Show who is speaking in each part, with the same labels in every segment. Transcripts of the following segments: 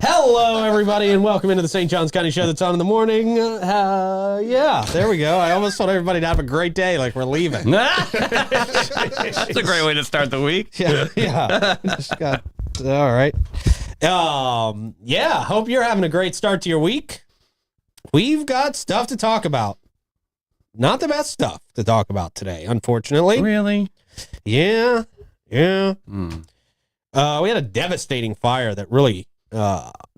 Speaker 1: Hello, everybody, and welcome into the St. Johns County Show that's on in the morning. Yeah, there we go. I almost told everybody to have a great day like we're leaving.
Speaker 2: That's a great way to start the week.
Speaker 1: Yeah. Just got, all right. Yeah, hope you're having a great start to your week. We've got stuff to talk about. Not the best stuff to talk about today, unfortunately.
Speaker 2: Really?
Speaker 1: Yeah. We had a devastating fire that really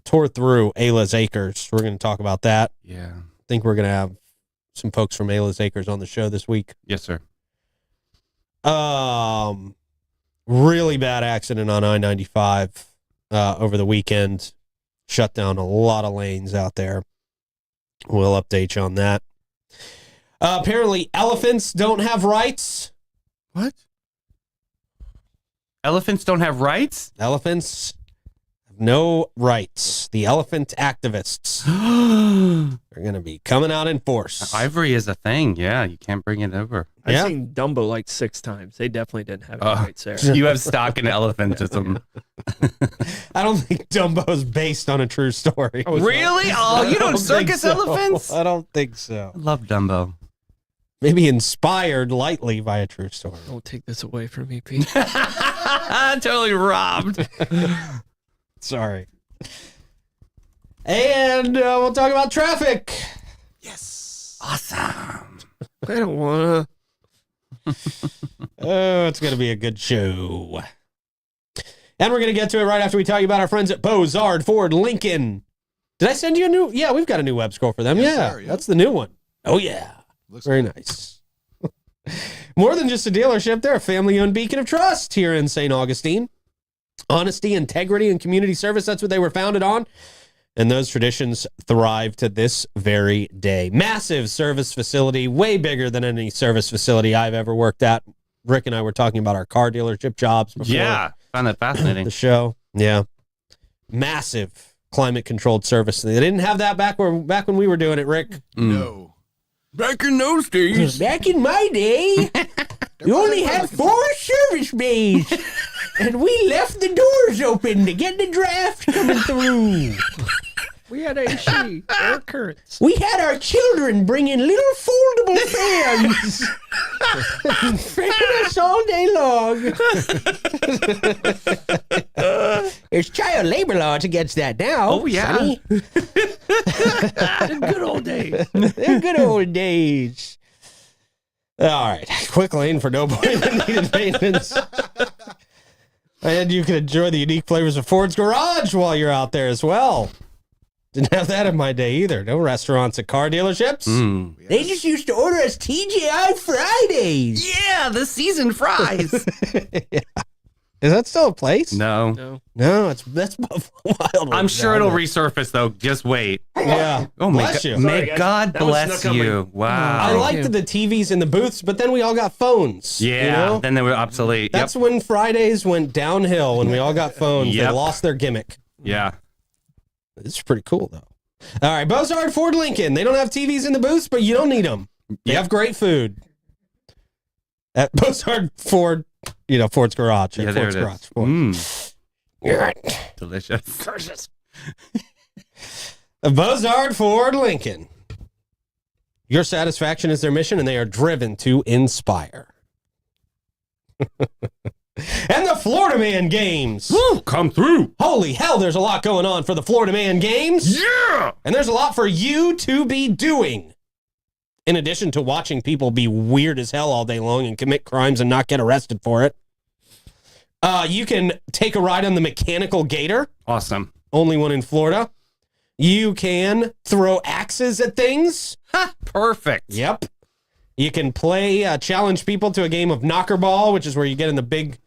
Speaker 1: tore through Ayla's Acres. We're going to talk about that.
Speaker 2: Yeah.
Speaker 1: I think we're going to have some folks from Ayla's Acres on the show this week.
Speaker 2: Yes, sir.
Speaker 1: Really bad accident on I-95 over the weekend. Shut down a lot of lanes out there. We'll update you on that. Apparently, elephants don't have rights.
Speaker 2: What? Elephants don't have rights?
Speaker 1: Elephants have no rights. The elephant activists are going to be coming out in force.
Speaker 2: Ivory is a thing. Yeah, you can't bring it over.
Speaker 3: I've seen Dumbo like 6 times. They definitely didn't have any rights there.
Speaker 2: You have stock in elephantism.
Speaker 1: I don't think Dumbo's based on a true story.
Speaker 2: Really? Oh, you don't circus elephants?
Speaker 1: I don't think so.
Speaker 2: I love Dumbo.
Speaker 1: Maybe inspired lightly by a true story.
Speaker 3: Don't take this away from me, Pete.
Speaker 2: Totally robbed.
Speaker 1: Sorry. And we'll talk about traffic.
Speaker 2: Yes. Awesome.
Speaker 3: I don't want to.
Speaker 1: Oh, it's going to be a good show. And we're going to get to it right after we tell you about our friends at Bozard Ford Lincoln. Did I send you a new? Yeah, we've got a new web scroll for them.
Speaker 4: Yes,
Speaker 1: yeah,
Speaker 4: sir, yep.
Speaker 1: That's the new one. Oh, yeah.
Speaker 4: Looks
Speaker 1: Very nice. More than just a dealership, they're a family-owned beacon of trust here in St. Augustine. Honesty, integrity, and community service, that's what they were founded on. And those traditions thrive to this very day. Massive service facility, way bigger than any service facility I've ever worked at. Rick and I were talking about our car dealership jobs before.
Speaker 2: Yeah, found that fascinating.
Speaker 1: The show. Yeah. Massive climate-controlled service. They didn't have that back when we were doing it, Rick.
Speaker 4: No.
Speaker 2: Back in those days.
Speaker 1: Back in my day, you only had 4 service bays, and we left the doors open to get the draft coming through.
Speaker 3: We had AC, air currents.
Speaker 1: We had our children bring in little foldable fans and fan us all day long. There's child labor laws against that now.
Speaker 2: Oh, yeah.
Speaker 1: Sonny.
Speaker 3: In good old days.
Speaker 1: They're good old days. All right. Quick lane for no appointment needed maintenance. And you can enjoy the unique flavors of Ford's Garage while you're out there as well. Didn't have that in my day either. No restaurants at car dealerships.
Speaker 4: Yes.
Speaker 1: They just used to order us TGI Fridays.
Speaker 2: Yeah, the seasoned fries.
Speaker 1: Yeah. Is that still a place?
Speaker 2: No.
Speaker 1: No, that's Buffalo Wild Wings.
Speaker 2: I'm sure
Speaker 1: now.
Speaker 2: it'll resurface, though. Just wait.
Speaker 1: Yeah.
Speaker 2: Oh,
Speaker 1: Bless you.
Speaker 2: May
Speaker 3: Sorry, guys.
Speaker 2: God
Speaker 3: That was
Speaker 2: bless
Speaker 3: snuck on
Speaker 2: you. Wow.
Speaker 1: I liked the TVs in the booths, but then we all got phones.
Speaker 2: Yeah,
Speaker 1: You know?
Speaker 2: then they were obsolete.
Speaker 1: That's when Fridays went downhill when we all got phones. They
Speaker 2: Yep.
Speaker 1: lost their gimmick.
Speaker 2: Yeah.
Speaker 1: It's pretty cool, though. All right, Bozard Ford Lincoln. They don't have TVs in the booths, but you don't need them. You have great food. At Bozard Ford, Ford's Garage.
Speaker 2: Yeah,
Speaker 1: Ford's
Speaker 2: there it
Speaker 1: Garage.
Speaker 2: is.
Speaker 1: Ford.
Speaker 2: Delicious.
Speaker 3: Delicious.
Speaker 1: Bozard Ford Lincoln. Your satisfaction is their mission, and they are driven to inspire. And the Florida Man Games.
Speaker 2: Woo, come through.
Speaker 1: Holy hell, there's a lot going on for the Florida Man Games.
Speaker 2: Yeah.
Speaker 1: And there's a lot for you to be doing. In addition to watching people be weird as hell all day long and commit crimes and not get arrested for it. You can take a ride on the Mechanical Gator.
Speaker 2: Awesome.
Speaker 1: Only one in Florida. You can throw axes at things.
Speaker 2: Ha, perfect.
Speaker 1: Yep. You can play, challenge people to a game of knocker ball, which is where you get in the big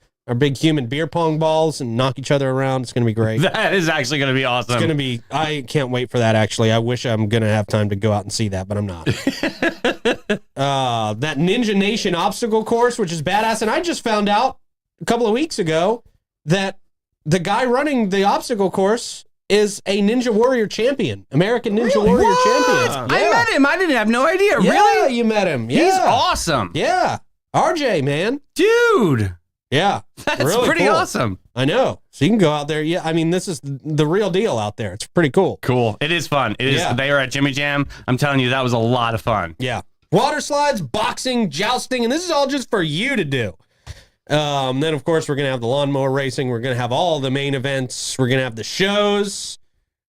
Speaker 1: human beer pong balls and knock each other around. It's going to be great.
Speaker 2: That is actually going to be awesome.
Speaker 1: It's going to be, I can't wait for that, actually. I wish I'm going to have time to go out and see that, but I'm not. That Ninja Nation obstacle course, which is badass. And I just found out a couple of weeks ago that the guy running the obstacle course is a Ninja Warrior champion, American Ninja Warrior champion.
Speaker 2: I met him. I didn't have no idea.
Speaker 1: Yeah,
Speaker 2: Really?
Speaker 1: you met him. Yeah.
Speaker 2: He's awesome.
Speaker 1: Yeah. RJ, man.
Speaker 2: Dude.
Speaker 1: Yeah.
Speaker 2: That's
Speaker 1: really
Speaker 2: pretty
Speaker 1: cool.
Speaker 2: awesome.
Speaker 1: I know. So you can go out there. Yeah. I mean, this is the real deal out there. It's pretty cool.
Speaker 2: Cool. It is fun. It is.
Speaker 1: Yeah.
Speaker 2: They are at Jimmy Jam. I'm telling you, that was a lot of fun.
Speaker 1: Yeah. Water slides, boxing, jousting, and this is all just for you to do. Then, of course, we're going to have the lawnmower racing. We're going to have all the main events. We're going to have the shows,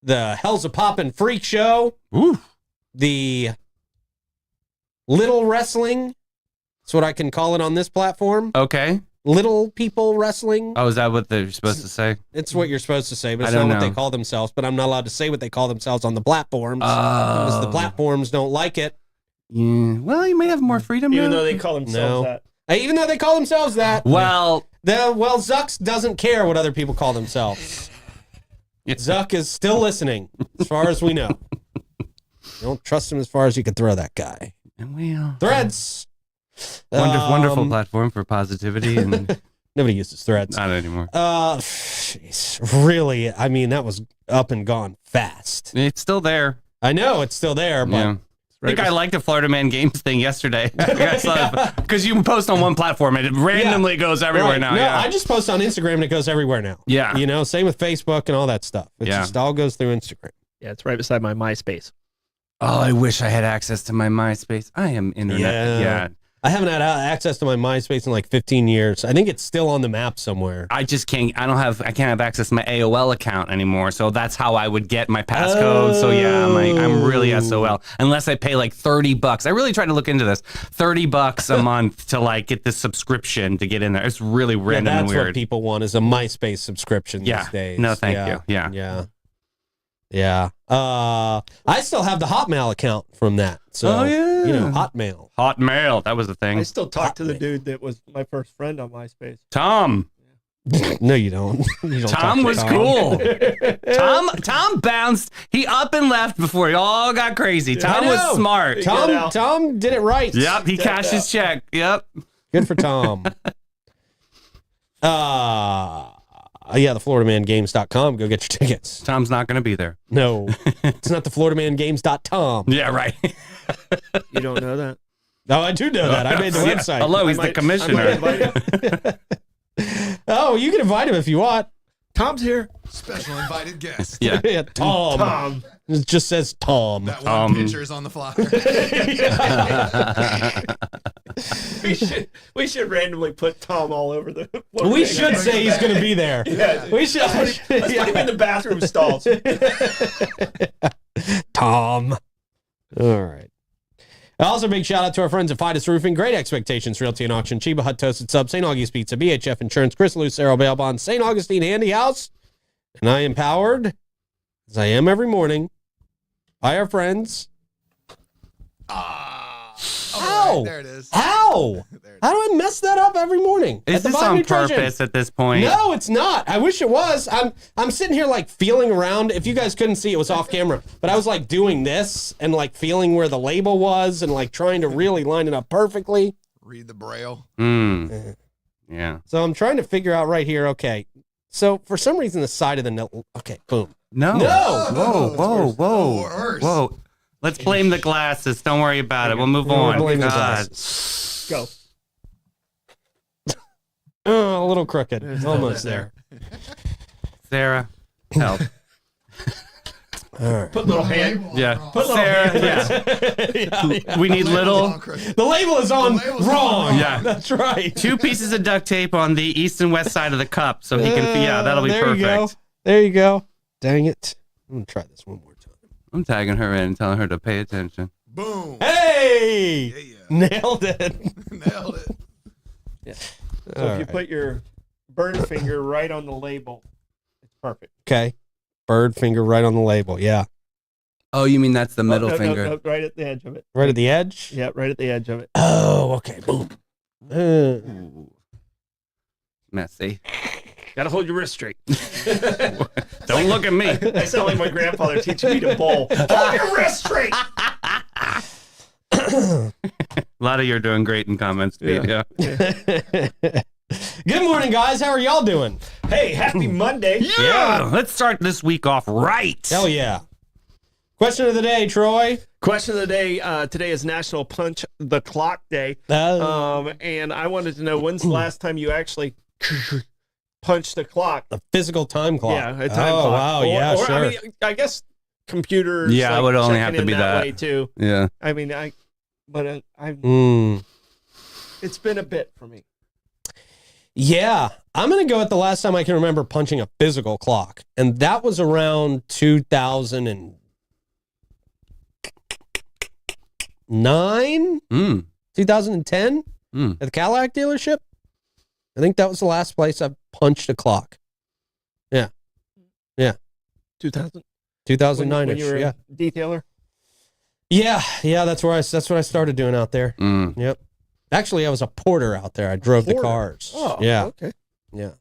Speaker 1: the Hell's a Poppin' Freak Show,
Speaker 2: Ooh.
Speaker 1: the Little Wrestling. That's what I can call it on this platform.
Speaker 2: Okay.
Speaker 1: Little people wrestling.
Speaker 2: Oh, is that what they're supposed to say?
Speaker 1: It's what you're supposed to say, but
Speaker 2: I
Speaker 1: it's not
Speaker 2: don't
Speaker 1: what they
Speaker 2: know.
Speaker 1: call themselves. But I'm not allowed to say what they call themselves on the platforms because the platforms don't like it.
Speaker 2: Yeah. Well, you may have more freedom
Speaker 3: Even
Speaker 2: now.
Speaker 3: though they call themselves
Speaker 1: No.
Speaker 3: that.
Speaker 1: Even though they call themselves that.
Speaker 2: Well,
Speaker 1: Zucks doesn't care what other people call themselves. Zuck is still listening, as far as we know. You don't trust him as far as you can throw that guy.
Speaker 2: well,
Speaker 1: Threads.
Speaker 2: wonderful platform for positivity and
Speaker 1: Nobody uses Threads.
Speaker 2: not anymore.
Speaker 1: Jeez, really, I mean, that was up and gone fast.
Speaker 2: It's still there.
Speaker 1: I know it's still there, but
Speaker 2: Yeah. I think I liked the Florida Man Games thing yesterday. Because you post on one platform and it randomly goes everywhere
Speaker 1: Right.
Speaker 2: now.
Speaker 1: No,
Speaker 2: Yeah.
Speaker 1: I just post on Instagram and it goes everywhere now.
Speaker 2: Yeah.
Speaker 1: You know, same with Facebook and all that stuff. It
Speaker 2: Yeah.
Speaker 1: just all goes through Instagram.
Speaker 3: Yeah, it's right beside my MySpace.
Speaker 2: Oh, I wish I had access to my MySpace. I am internet. Yeah.
Speaker 1: I haven't had access to my MySpace in like 15 years. I think it's still on the map somewhere.
Speaker 2: I just can't. I can't have access to my AOL account anymore. So that's how I would get my passcode. So yeah, I'm really SOL unless I pay like $30. I really tried to look into this. $30 a month to like get the subscription to get in there. It's really random and
Speaker 1: That's
Speaker 2: weird.
Speaker 1: what people want is a MySpace subscription these days.
Speaker 2: No, thank you. Yeah.
Speaker 1: Yeah. I still have the Hotmail account from that. So, Hotmail.
Speaker 2: Hotmail. That was the thing.
Speaker 3: I still talk to the dude that was my first friend on MySpace.
Speaker 2: Tom.
Speaker 1: No, you don't. You don't
Speaker 2: Tom
Speaker 1: talk to
Speaker 2: was cool. Tom bounced. He up and left before it all got crazy. Tom
Speaker 1: I
Speaker 2: was
Speaker 1: know.
Speaker 2: smart.
Speaker 1: Tom did it right.
Speaker 2: Yep. He cashed his check. Yep.
Speaker 1: Good for Tom. Yeah, the FloridaManGames.com. Go get your tickets.
Speaker 2: Tom's not going to be there.
Speaker 1: No, it's not the FloridaManGames.com.
Speaker 2: Yeah, right.
Speaker 3: You don't know that?
Speaker 1: No, I do know that. I made the
Speaker 2: Yeah.
Speaker 1: website.
Speaker 2: Hello, he's the
Speaker 3: I might
Speaker 2: commissioner.
Speaker 3: invite him.
Speaker 1: Oh, you can invite him if you want.
Speaker 3: Tom's here.
Speaker 4: Special invited guest.
Speaker 2: Yeah.
Speaker 1: Yeah, Tom.
Speaker 3: Tom.
Speaker 1: It just says Tom.
Speaker 4: That one picture is on the flyer.
Speaker 3: We should randomly put Tom all over the.
Speaker 1: We should say he's going to be there.
Speaker 3: Yeah,
Speaker 1: We should.
Speaker 3: let's put him in the bathroom stalls.
Speaker 1: Tom. All right. Also, big shout out to our friends at Fidus Roofing, Great Expectations Realty and Auction, Chiba Hut Toasted Sub, St. August Pizza, BHF Insurance, Chris Lucero Bail Bonds, St. Augustine Handy House, and I am powered, as I am every morning, by our friends. How?
Speaker 4: There it is.
Speaker 1: How?
Speaker 4: There it
Speaker 1: How do I mess that up every morning?
Speaker 2: Is
Speaker 1: At the
Speaker 2: this
Speaker 1: Vibe
Speaker 2: on
Speaker 1: Nutrition?
Speaker 2: purpose at this point?
Speaker 1: No, it's not. I wish it was. I'm sitting here like feeling around. If you guys couldn't see, it was off camera, but I was like doing this and like feeling where the label was and like trying to really line it up perfectly.
Speaker 4: Read the braille.
Speaker 2: Mm. Yeah.
Speaker 1: So I'm trying to figure out right here. Okay. So for some reason, the side of the note. Okay. Boom.
Speaker 2: No.
Speaker 1: No!
Speaker 2: Whoa,
Speaker 4: it's
Speaker 2: whoa,
Speaker 4: worse.
Speaker 2: whoa.
Speaker 4: Worse.
Speaker 2: Whoa. Let's blame the glasses. Don't worry about it. We'll move
Speaker 1: We're
Speaker 2: on.
Speaker 1: blaming the
Speaker 2: God.
Speaker 1: glasses.
Speaker 3: Go.
Speaker 1: Oh, a little crooked. Almost there.
Speaker 2: Sarah, help.
Speaker 1: All right.
Speaker 3: Put little hand.
Speaker 2: Yeah.
Speaker 3: Put little
Speaker 2: Sarah,
Speaker 3: hand.
Speaker 2: yeah. We need little
Speaker 1: The label is on
Speaker 4: The label's
Speaker 1: wrong.
Speaker 4: on.
Speaker 2: Yeah.
Speaker 1: That's right.
Speaker 2: 2 pieces of duct tape on the east and west side of the cup so he can, yeah, that'll be
Speaker 1: there
Speaker 2: perfect.
Speaker 1: You go. There you go. Dang it. I'm going to try this one more time.
Speaker 2: I'm tagging her in and telling her to pay attention.
Speaker 4: Boom.
Speaker 1: Hey!
Speaker 4: Yeah, yeah.
Speaker 1: Nailed it.
Speaker 4: Nailed it.
Speaker 3: Yeah. So if you put your burn finger right on the label, it's perfect.
Speaker 1: Okay. Bird finger right on the label. Yeah.
Speaker 2: Oh, you mean that's the middle
Speaker 3: No,
Speaker 2: finger?
Speaker 3: no, right at the edge of it.
Speaker 1: Right at the edge?
Speaker 3: Yeah, right at the edge of it.
Speaker 1: Oh, okay. Boom.
Speaker 2: Ooh. Messy.
Speaker 3: Gotta hold your wrist straight.
Speaker 2: Don't look at me.
Speaker 3: I sound like my grandfather teaching me to bowl. Hold your wrist straight.
Speaker 2: A lot of you are doing great in comments, Pete. Yeah.
Speaker 1: Good morning, guys. How are y'all doing?
Speaker 3: Hey, happy Monday.
Speaker 2: Yeah. Let's start this week off right.
Speaker 1: Hell yeah. Question of the day, Troy.
Speaker 3: Question of the day. Today is National Punch the Clock Day. And I wanted to know, when's the last time you actually punched the clock?
Speaker 1: The physical time clock.
Speaker 3: Yeah, a time
Speaker 1: oh,
Speaker 3: clock.
Speaker 1: wow. Yeah,
Speaker 3: or,
Speaker 1: sure.
Speaker 3: I mean, I guess computers.
Speaker 2: Yeah,
Speaker 3: like,
Speaker 2: it would only
Speaker 3: checking
Speaker 2: have to
Speaker 3: in
Speaker 2: be that.
Speaker 3: way too.
Speaker 2: Yeah.
Speaker 3: I mean, it's been a bit for me.
Speaker 1: Yeah. I'm going to go at the last time I can remember punching a physical clock. And that was around 2009, 2010 at the Cadillac dealership. I think that was the last place I punched a clock. Yeah. Yeah.
Speaker 3: 2000.
Speaker 1: 2009
Speaker 3: when you were
Speaker 1: yeah.
Speaker 3: a detailer.
Speaker 1: Yeah, that's what I started doing out there. Yep. Actually, I was a porter out there. I drove the cars.
Speaker 3: Oh,
Speaker 1: yeah.
Speaker 3: Okay.
Speaker 1: Yeah.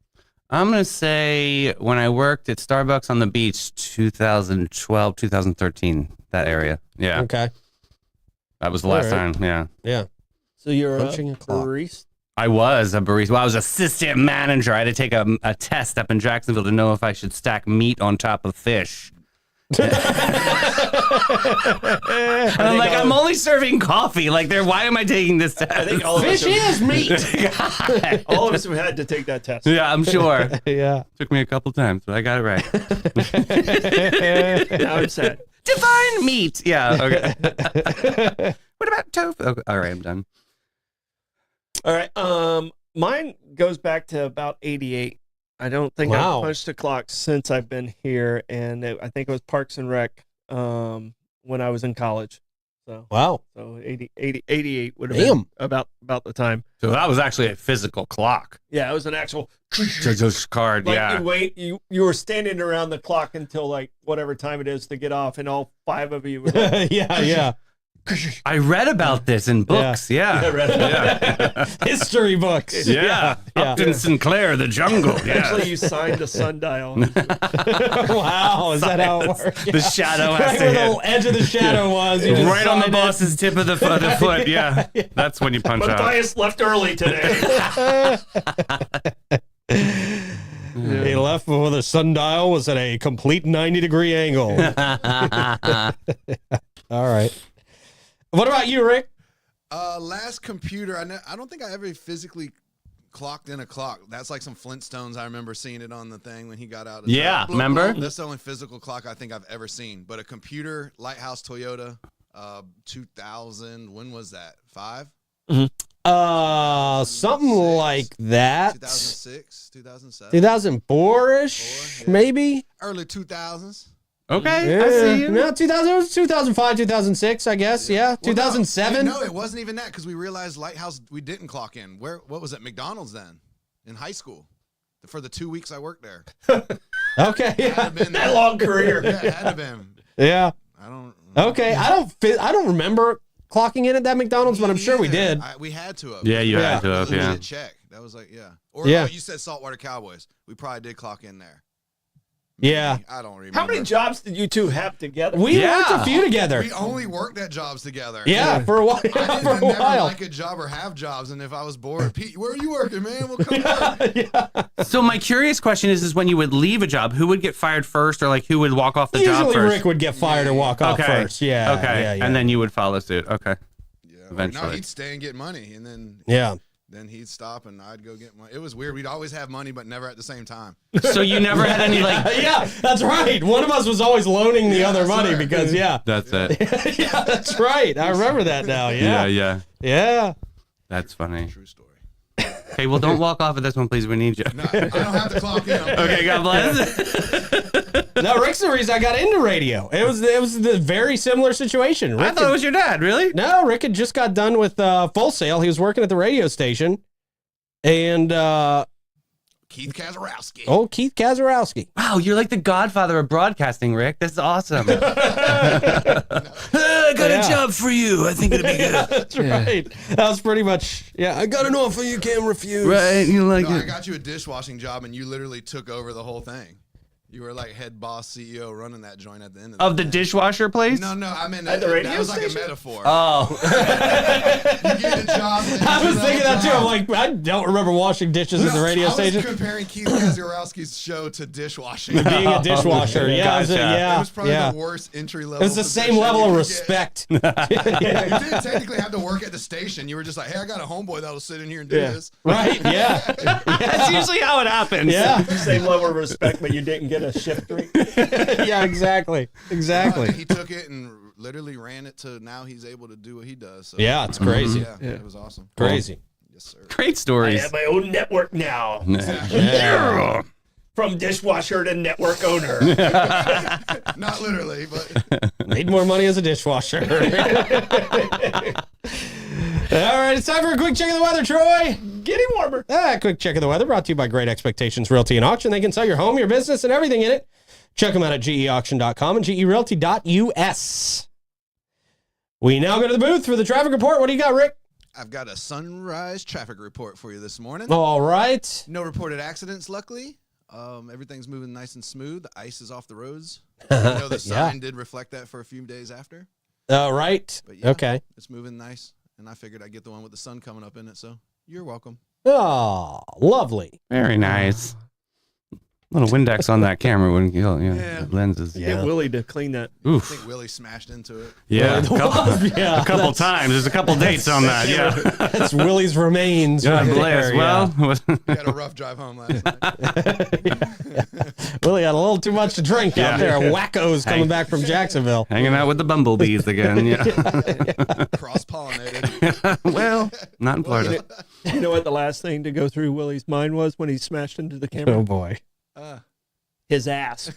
Speaker 2: I'm going to say when I worked at Starbucks on the beach, 2012, 2013, that area. Yeah.
Speaker 1: Okay.
Speaker 2: That was the last
Speaker 1: All right.
Speaker 2: time. Yeah.
Speaker 1: Yeah.
Speaker 3: So you're
Speaker 1: Punching a clock.
Speaker 3: barista.
Speaker 2: I was a barista. Well, I was assistant manager. I had to take a test up in Jacksonville to know if I should stack meat on top of fish. And I'm like, I'm only serving coffee. Like, why am I taking this test?
Speaker 3: I think all of us
Speaker 1: Fish is meat.
Speaker 3: all of us have had to take that test.
Speaker 2: Yeah, I'm sure.
Speaker 1: Yeah.
Speaker 2: Took me a couple times, but I got it right.
Speaker 3: Now I'm sad.
Speaker 2: Define meat. Yeah. Okay. What about tofu? Okay, all right, I'm done.
Speaker 3: All right. Mine goes back to about 88. I don't think
Speaker 1: Wow.
Speaker 3: I've punched a clock since I've been here, and I think it was Parks and Rec when I was in college. So
Speaker 1: Wow.
Speaker 3: 88 would have
Speaker 1: Damn.
Speaker 3: been about the time.
Speaker 2: So that was actually a physical clock.
Speaker 3: Yeah, it was an actual
Speaker 2: Just card.
Speaker 3: like
Speaker 2: Yeah.
Speaker 3: you wait, you were standing around the clock until like whatever time it is to get off, and all 5 of you were like,
Speaker 1: yeah.
Speaker 2: I read about this in books. Yeah.
Speaker 1: History books.
Speaker 2: Yeah. Upton Sinclair, The Jungle. Yeah.
Speaker 3: Actually, you signed a sundial.
Speaker 1: Wow. Is that how it works?
Speaker 2: The shadow has
Speaker 1: Right
Speaker 2: to
Speaker 1: where
Speaker 2: hit.
Speaker 1: the edge of the shadow was. You just
Speaker 2: Right on the
Speaker 1: signed it.
Speaker 2: boss's tip of the foot. Yeah. That's when you punch out.
Speaker 3: Matthias left early today.
Speaker 1: He left before the sundial was at a complete 90-degree angle. All right. What about you, Rick?
Speaker 4: Last computer, I don't think I ever physically clocked in a clock. That's like some Flintstones. I remember seeing it on the thing when he got out.
Speaker 2: Yeah, remember?
Speaker 4: That's the only physical clock I think I've ever seen. But a computer, Lighthouse Toyota, 2000. When was that? 5?
Speaker 1: Something like that.
Speaker 4: 2006, 2007,
Speaker 1: 2004-ish,
Speaker 4: yeah.
Speaker 1: maybe.
Speaker 4: early 2000s.
Speaker 2: Okay. I see you.
Speaker 1: No, 2000, it was 2005, 2006, I guess. Yeah. 2007.
Speaker 4: No, it wasn't even that because we realized Lighthouse, we didn't clock in. What was it? McDonald's then in high school for the 2 weeks I worked there.
Speaker 1: Okay.
Speaker 4: Had to have been
Speaker 3: That long career.
Speaker 4: Yeah, it had to have been.
Speaker 1: Yeah.
Speaker 4: I don't.
Speaker 1: Okay. I don't remember clocking in at that McDonald's, but I'm sure we did.
Speaker 4: We had to have.
Speaker 2: Yeah, you
Speaker 1: Yeah.
Speaker 2: had to have, yeah.
Speaker 4: Check. That was like, yeah. Or
Speaker 1: Yeah.
Speaker 4: oh, you said Saltwater Cowboys. We probably did clock in there.
Speaker 1: Yeah.
Speaker 4: I don't remember.
Speaker 3: How many jobs did you two have together?
Speaker 1: We
Speaker 2: Yeah.
Speaker 1: worked a few together.
Speaker 4: We only worked at jobs together.
Speaker 1: Yeah, for a while.
Speaker 4: I
Speaker 1: For a
Speaker 4: didn't never
Speaker 1: while.
Speaker 4: like a job or have jobs, and if I was bored, Pete, where are you working, man? We'll come work.
Speaker 2: So my curious question is when you would leave a job, who would get fired first, or like who would walk off the job
Speaker 1: Usually
Speaker 2: first?
Speaker 1: Rick would get fired or walk off
Speaker 2: Okay.
Speaker 1: first. Yeah.
Speaker 2: Okay.
Speaker 1: Yeah.
Speaker 2: And then you would follow suit. Okay.
Speaker 4: Yeah,
Speaker 2: Eventually.
Speaker 4: no, he'd stay and get money, and then
Speaker 1: Yeah.
Speaker 4: Then he'd stop and I'd go get money. It was weird. We'd always have money, but never at the same time.
Speaker 2: So you never had any like.
Speaker 1: Yeah, that's right. One of us was always loaning the other
Speaker 4: I
Speaker 1: money
Speaker 4: swear.
Speaker 1: because,
Speaker 2: That's it.
Speaker 1: yeah, that's right. I remember that now.
Speaker 2: Yeah,
Speaker 1: Yeah.
Speaker 2: yeah.
Speaker 1: Yeah.
Speaker 2: That's funny.
Speaker 4: True story.
Speaker 2: Hey, well, don't walk off of this one, please. We need you.
Speaker 4: No, I don't have to clock in.
Speaker 2: Okay, God bless.
Speaker 1: No, Rick's the reason I got into radio. It was the very similar situation.
Speaker 2: I
Speaker 1: Rick
Speaker 2: thought it was your dad. Really?
Speaker 1: No, Rick had just got done with Full Sail. He was working at the radio station. And
Speaker 4: Keith Kazarowski.
Speaker 1: Keith Kazarowski.
Speaker 2: Wow, you're like the godfather of broadcasting, Rick. This is awesome. I got a job for you. I think it'll be good.
Speaker 1: That's right. That was pretty much, I got an offer you can't refuse.
Speaker 2: Right? You like
Speaker 4: No, I
Speaker 2: it?
Speaker 4: got you a dishwashing job, and you literally took over the whole thing. You were like head boss CEO running that joint at the end
Speaker 2: Of
Speaker 4: the
Speaker 2: the
Speaker 4: thing.
Speaker 2: dishwasher place?
Speaker 4: No, I mean
Speaker 3: At the radio
Speaker 4: that was like a
Speaker 3: station?
Speaker 4: metaphor.
Speaker 2: Oh.
Speaker 4: You get a job. and then
Speaker 1: I
Speaker 4: you
Speaker 1: was
Speaker 4: do
Speaker 1: thinking that too.
Speaker 4: job.
Speaker 1: I'm like, I don't remember washing dishes at the radio
Speaker 4: I
Speaker 1: station.
Speaker 4: was comparing Keith Kazarowski's show to dishwashing.
Speaker 1: Being a dishwasher. Yeah,
Speaker 2: Gotcha.
Speaker 4: It was probably
Speaker 1: yeah.
Speaker 4: the worst entry level.
Speaker 1: It was the same level of respect.
Speaker 4: You didn't technically have to work at the station. You were just like, hey, I got a homeboy that'll sit in here and do this.
Speaker 1: Right, yeah.
Speaker 2: That's usually how it happens.
Speaker 1: Yeah.
Speaker 3: Same level of respect, but you didn't get a shift rate.
Speaker 1: Yeah, exactly. Exactly.
Speaker 4: He took it and literally ran it to now he's able to do what he does. So,
Speaker 1: Yeah, it's crazy.
Speaker 4: yeah, it was awesome.
Speaker 1: Crazy.
Speaker 4: Yes, sir.
Speaker 2: Great
Speaker 3: I
Speaker 2: stories.
Speaker 3: have my own network now.
Speaker 1: Yeah.
Speaker 3: From dishwasher to network owner.
Speaker 4: Not literally, but
Speaker 1: Made more money as a dishwasher. All right, it's time for a quick check of the weather, Troy.
Speaker 3: Getting warmer.
Speaker 1: Quick check of the weather brought to you by Great Expectations Realty and Auction. They can sell your home, your business, and everything in it. Check them out at geauction.com and gerealty.us. We now go to the booth for the traffic report. What do you got, Rick?
Speaker 4: I've got a sunrise traffic report for you this morning.
Speaker 1: All right.
Speaker 4: No reported accidents, luckily. Everything's moving nice and smooth. The ice is off the roads. I know the sign did reflect that for a few days after.
Speaker 1: All right.
Speaker 4: But yeah,
Speaker 1: Okay.
Speaker 4: it's moving nice. And I figured I'd get the one with the sun coming up in it, so you're welcome.
Speaker 1: Oh, lovely.
Speaker 2: Very nice. A little Windex on that camera wouldn't kill.
Speaker 4: Yeah.
Speaker 2: The lenses.
Speaker 1: Yeah.
Speaker 3: Get Willie to clean that.
Speaker 4: I
Speaker 2: Oof.
Speaker 4: think Willie smashed into it.
Speaker 2: Yeah.
Speaker 1: Yeah,
Speaker 2: A couple times. There's a couple dates on that. Yeah.
Speaker 1: That's Willie's remains.
Speaker 2: God
Speaker 1: right
Speaker 2: bless.
Speaker 1: there, yeah.
Speaker 2: Well,
Speaker 4: He had a rough drive home last night.
Speaker 1: Willie had a little too much to drink out
Speaker 2: Yeah.
Speaker 1: there. Wackos coming back from Jacksonville.
Speaker 2: hanging out with the bumblebees again. Yeah.
Speaker 4: Cross-pollinated.
Speaker 2: Well, not in Florida.
Speaker 3: You know what the last thing to go through Willie's mind was when he smashed into the
Speaker 1: Oh,
Speaker 3: camera?
Speaker 1: boy.
Speaker 3: His ass.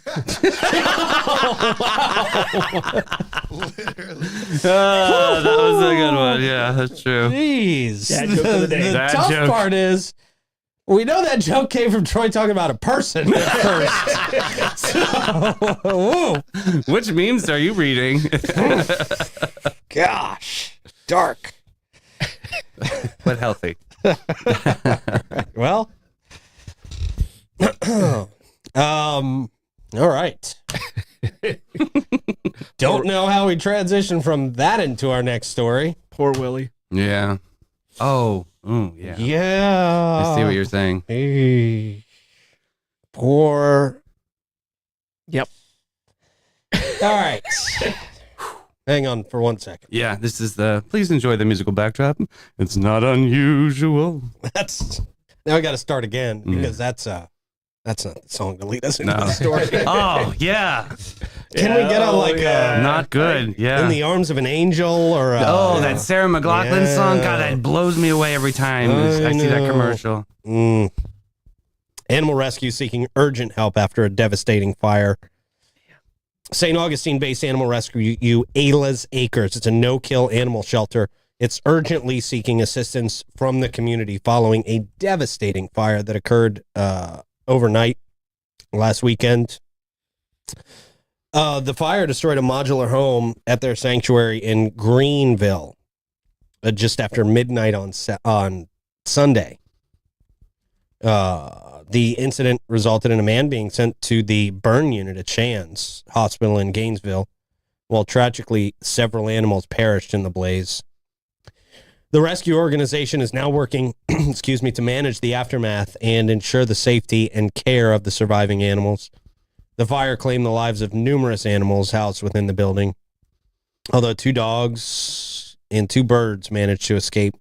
Speaker 4: Literally.
Speaker 2: That was a good one. Yeah, that's true.
Speaker 1: Jeez.
Speaker 3: Dad joke of the day.
Speaker 1: The
Speaker 2: Dad
Speaker 1: tough
Speaker 2: joke.
Speaker 1: part is, we know that joke came from Troy talking about a person at first. So, whoa.
Speaker 2: Which memes are you reading?
Speaker 1: Gosh. Dark.
Speaker 2: But healthy.
Speaker 1: Well. All right. Don't know how we transition from that into our next story.
Speaker 3: Poor Willie.
Speaker 2: Yeah. Oh. Ooh, yeah.
Speaker 1: Yeah.
Speaker 2: I see what you're saying.
Speaker 1: Hey. Poor.
Speaker 3: Yep.
Speaker 1: All right. Hang on for 1 second.
Speaker 2: Yeah, this is the. Please enjoy the musical backdrop. It's not unusual.
Speaker 1: That's now I got to start again because that's not the song to lead us into
Speaker 2: No.
Speaker 1: the story.
Speaker 2: Oh, yeah.
Speaker 1: Can we get a
Speaker 2: Not good. Yeah.
Speaker 1: In the Arms of an Angel or
Speaker 2: Oh, that Sarah McLachlan
Speaker 1: Yeah.
Speaker 2: song. God, that blows me away every time I see that
Speaker 1: know.
Speaker 2: commercial.
Speaker 1: Animal rescue seeking urgent help after a devastating fire. St. Augustine-based animal rescue, Ayla's Acres. It's a no-kill animal shelter. It's urgently seeking assistance from the community following a devastating fire that occurred overnight last weekend. The fire destroyed a modular home at their sanctuary in Greenville just after midnight on Sunday. The incident resulted in a man being sent to the burn unit at Shands Hospital in Gainesville, while tragically several animals perished in the blaze. The rescue organization is now working, to manage the aftermath and ensure the safety and care of the surviving animals. The fire claimed the lives of numerous animals housed within the building, although 2 dogs and 2 birds managed to escape.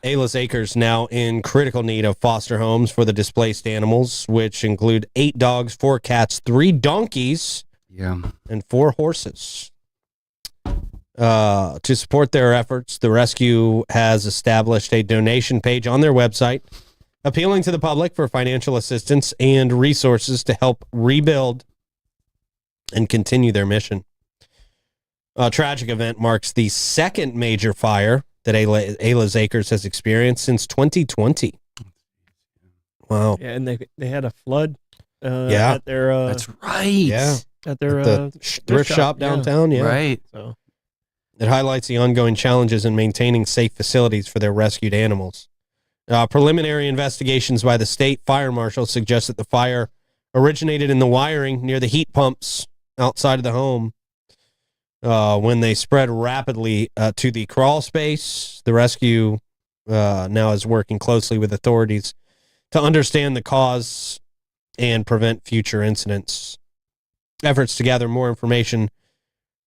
Speaker 1: Ayla's Acres now in critical need of foster homes for the displaced animals, which include 8 dogs, 4 cats, 3 donkeys,
Speaker 2: Yeah.
Speaker 1: and 4 horses. To support their efforts, the rescue has established a donation page on their website, appealing to the public for financial assistance and resources to help rebuild and continue their mission. A tragic event marks the second major fire that Ayla's Acres has experienced since 2020. Wow.
Speaker 3: Yeah, and they had a flood.
Speaker 1: Yeah.
Speaker 3: At their
Speaker 2: That's right.
Speaker 1: Yeah.
Speaker 3: at their
Speaker 1: The thrift shop downtown. Yeah.
Speaker 2: Right.
Speaker 3: So
Speaker 1: It highlights the ongoing challenges in maintaining safe facilities for their rescued animals. Preliminary investigations by the state fire marshal suggest that the fire originated in the wiring near the heat pumps outside of the home. When they spread rapidly to the crawl space, the rescue now is working closely with authorities to understand the cause and prevent future incidents. Efforts to gather more information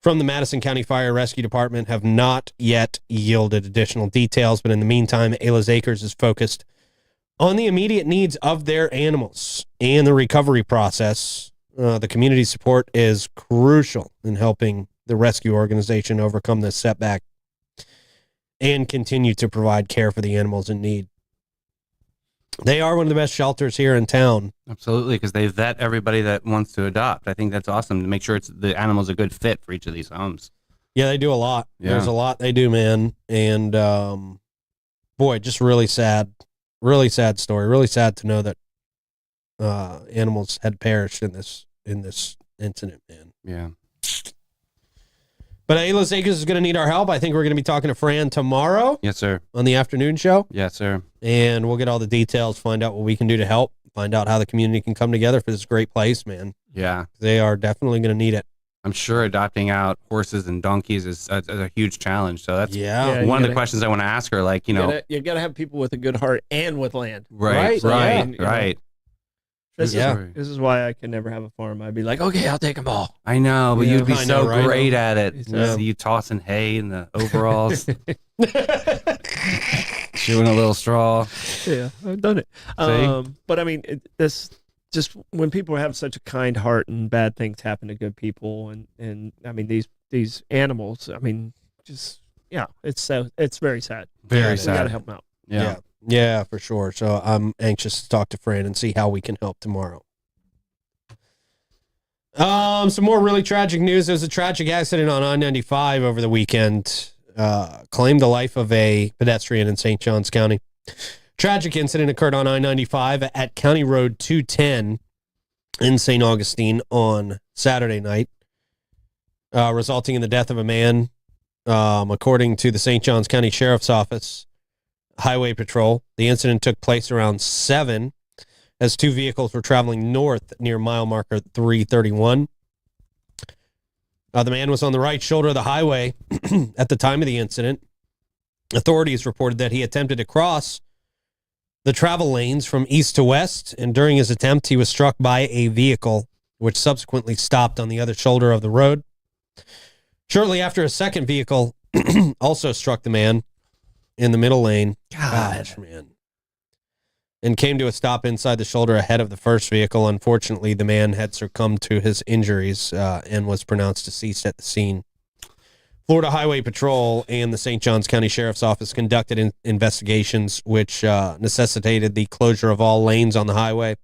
Speaker 1: from the Madison County Fire Rescue Department have not yet yielded additional details, but in the meantime, Ayla's Acres is focused on the immediate needs of their animals and the recovery process. The community support is crucial in helping the rescue organization overcome this setback and continue to provide care for the animals in need. They are one of the best shelters here in town.
Speaker 2: Absolutely, because they vet everybody that wants to adopt. I think that's awesome to make sure the animal's a good fit for each of these homes.
Speaker 1: Yeah, they do a lot.
Speaker 2: Yeah.
Speaker 1: There's a lot they do, man. And boy, just really sad story. Really sad to know that animals had perished in this incident, man.
Speaker 2: Yeah.
Speaker 1: But Ayla's Acres is going to need our help. I think we're going to be talking to Fran tomorrow
Speaker 2: Yes, sir.
Speaker 1: on the afternoon show,
Speaker 2: Yes, sir.
Speaker 1: and we'll get all the details, find out what we can do to help, find out how the community can come together for this great place, man.
Speaker 2: Yeah.
Speaker 1: They are definitely going to need it.
Speaker 2: I'm sure adopting out horses and donkeys is a huge challenge. So that's
Speaker 3: Yeah.
Speaker 2: one of the
Speaker 3: gotta-
Speaker 2: questions I want to ask her. Like, you know,
Speaker 3: you gotta have people with a good heart and with land.
Speaker 2: right,
Speaker 1: Right, yeah.
Speaker 2: right.
Speaker 3: This
Speaker 1: Yeah.
Speaker 3: is why I can never have a farm. I'd be like, okay, I'll take them all.
Speaker 2: I know, but
Speaker 3: Yeah.
Speaker 2: you'd be
Speaker 1: I
Speaker 2: so
Speaker 1: know, right?
Speaker 2: great at it.
Speaker 3: Yeah.
Speaker 2: See you tossing hay in the overalls, chewing a little straw.
Speaker 3: Yeah, I've done it.
Speaker 2: See?
Speaker 3: But I mean, this just when people have such a kind heart and bad things happen to good people, and I mean these animals. I mean, just it's very sad.
Speaker 2: Very
Speaker 3: We
Speaker 2: sad.
Speaker 3: gotta help them out.
Speaker 2: Yeah.
Speaker 1: Yeah, for sure. So I'm anxious to talk to Fran and see how we can help tomorrow. Some more really tragic news. There was a tragic accident on I-95 over the weekend. Claimed the life of a pedestrian in St. Johns County. Tragic incident occurred on I-95 at County Road 210 in St. Augustine on Saturday night, resulting in the death of a man. According to the St. Johns County Sheriff's Office Highway Patrol, the incident took place around 7 as 2 vehicles were traveling north near mile marker 331. The man was on the right shoulder of the highway at the time of the incident. Authorities reported that he attempted to cross the travel lanes from east to west, and during his attempt, he was struck by a vehicle, which subsequently stopped on the other shoulder of the road. Shortly after, a second vehicle also struck the man in the middle lane. Gosh, man. And came to a stop inside the shoulder ahead of the first vehicle. Unfortunately, the man had succumbed to his injuries and was pronounced deceased at the scene. Florida Highway Patrol and the St. Johns County Sheriff's Office conducted investigations which necessitated the closure of all lanes on the highway.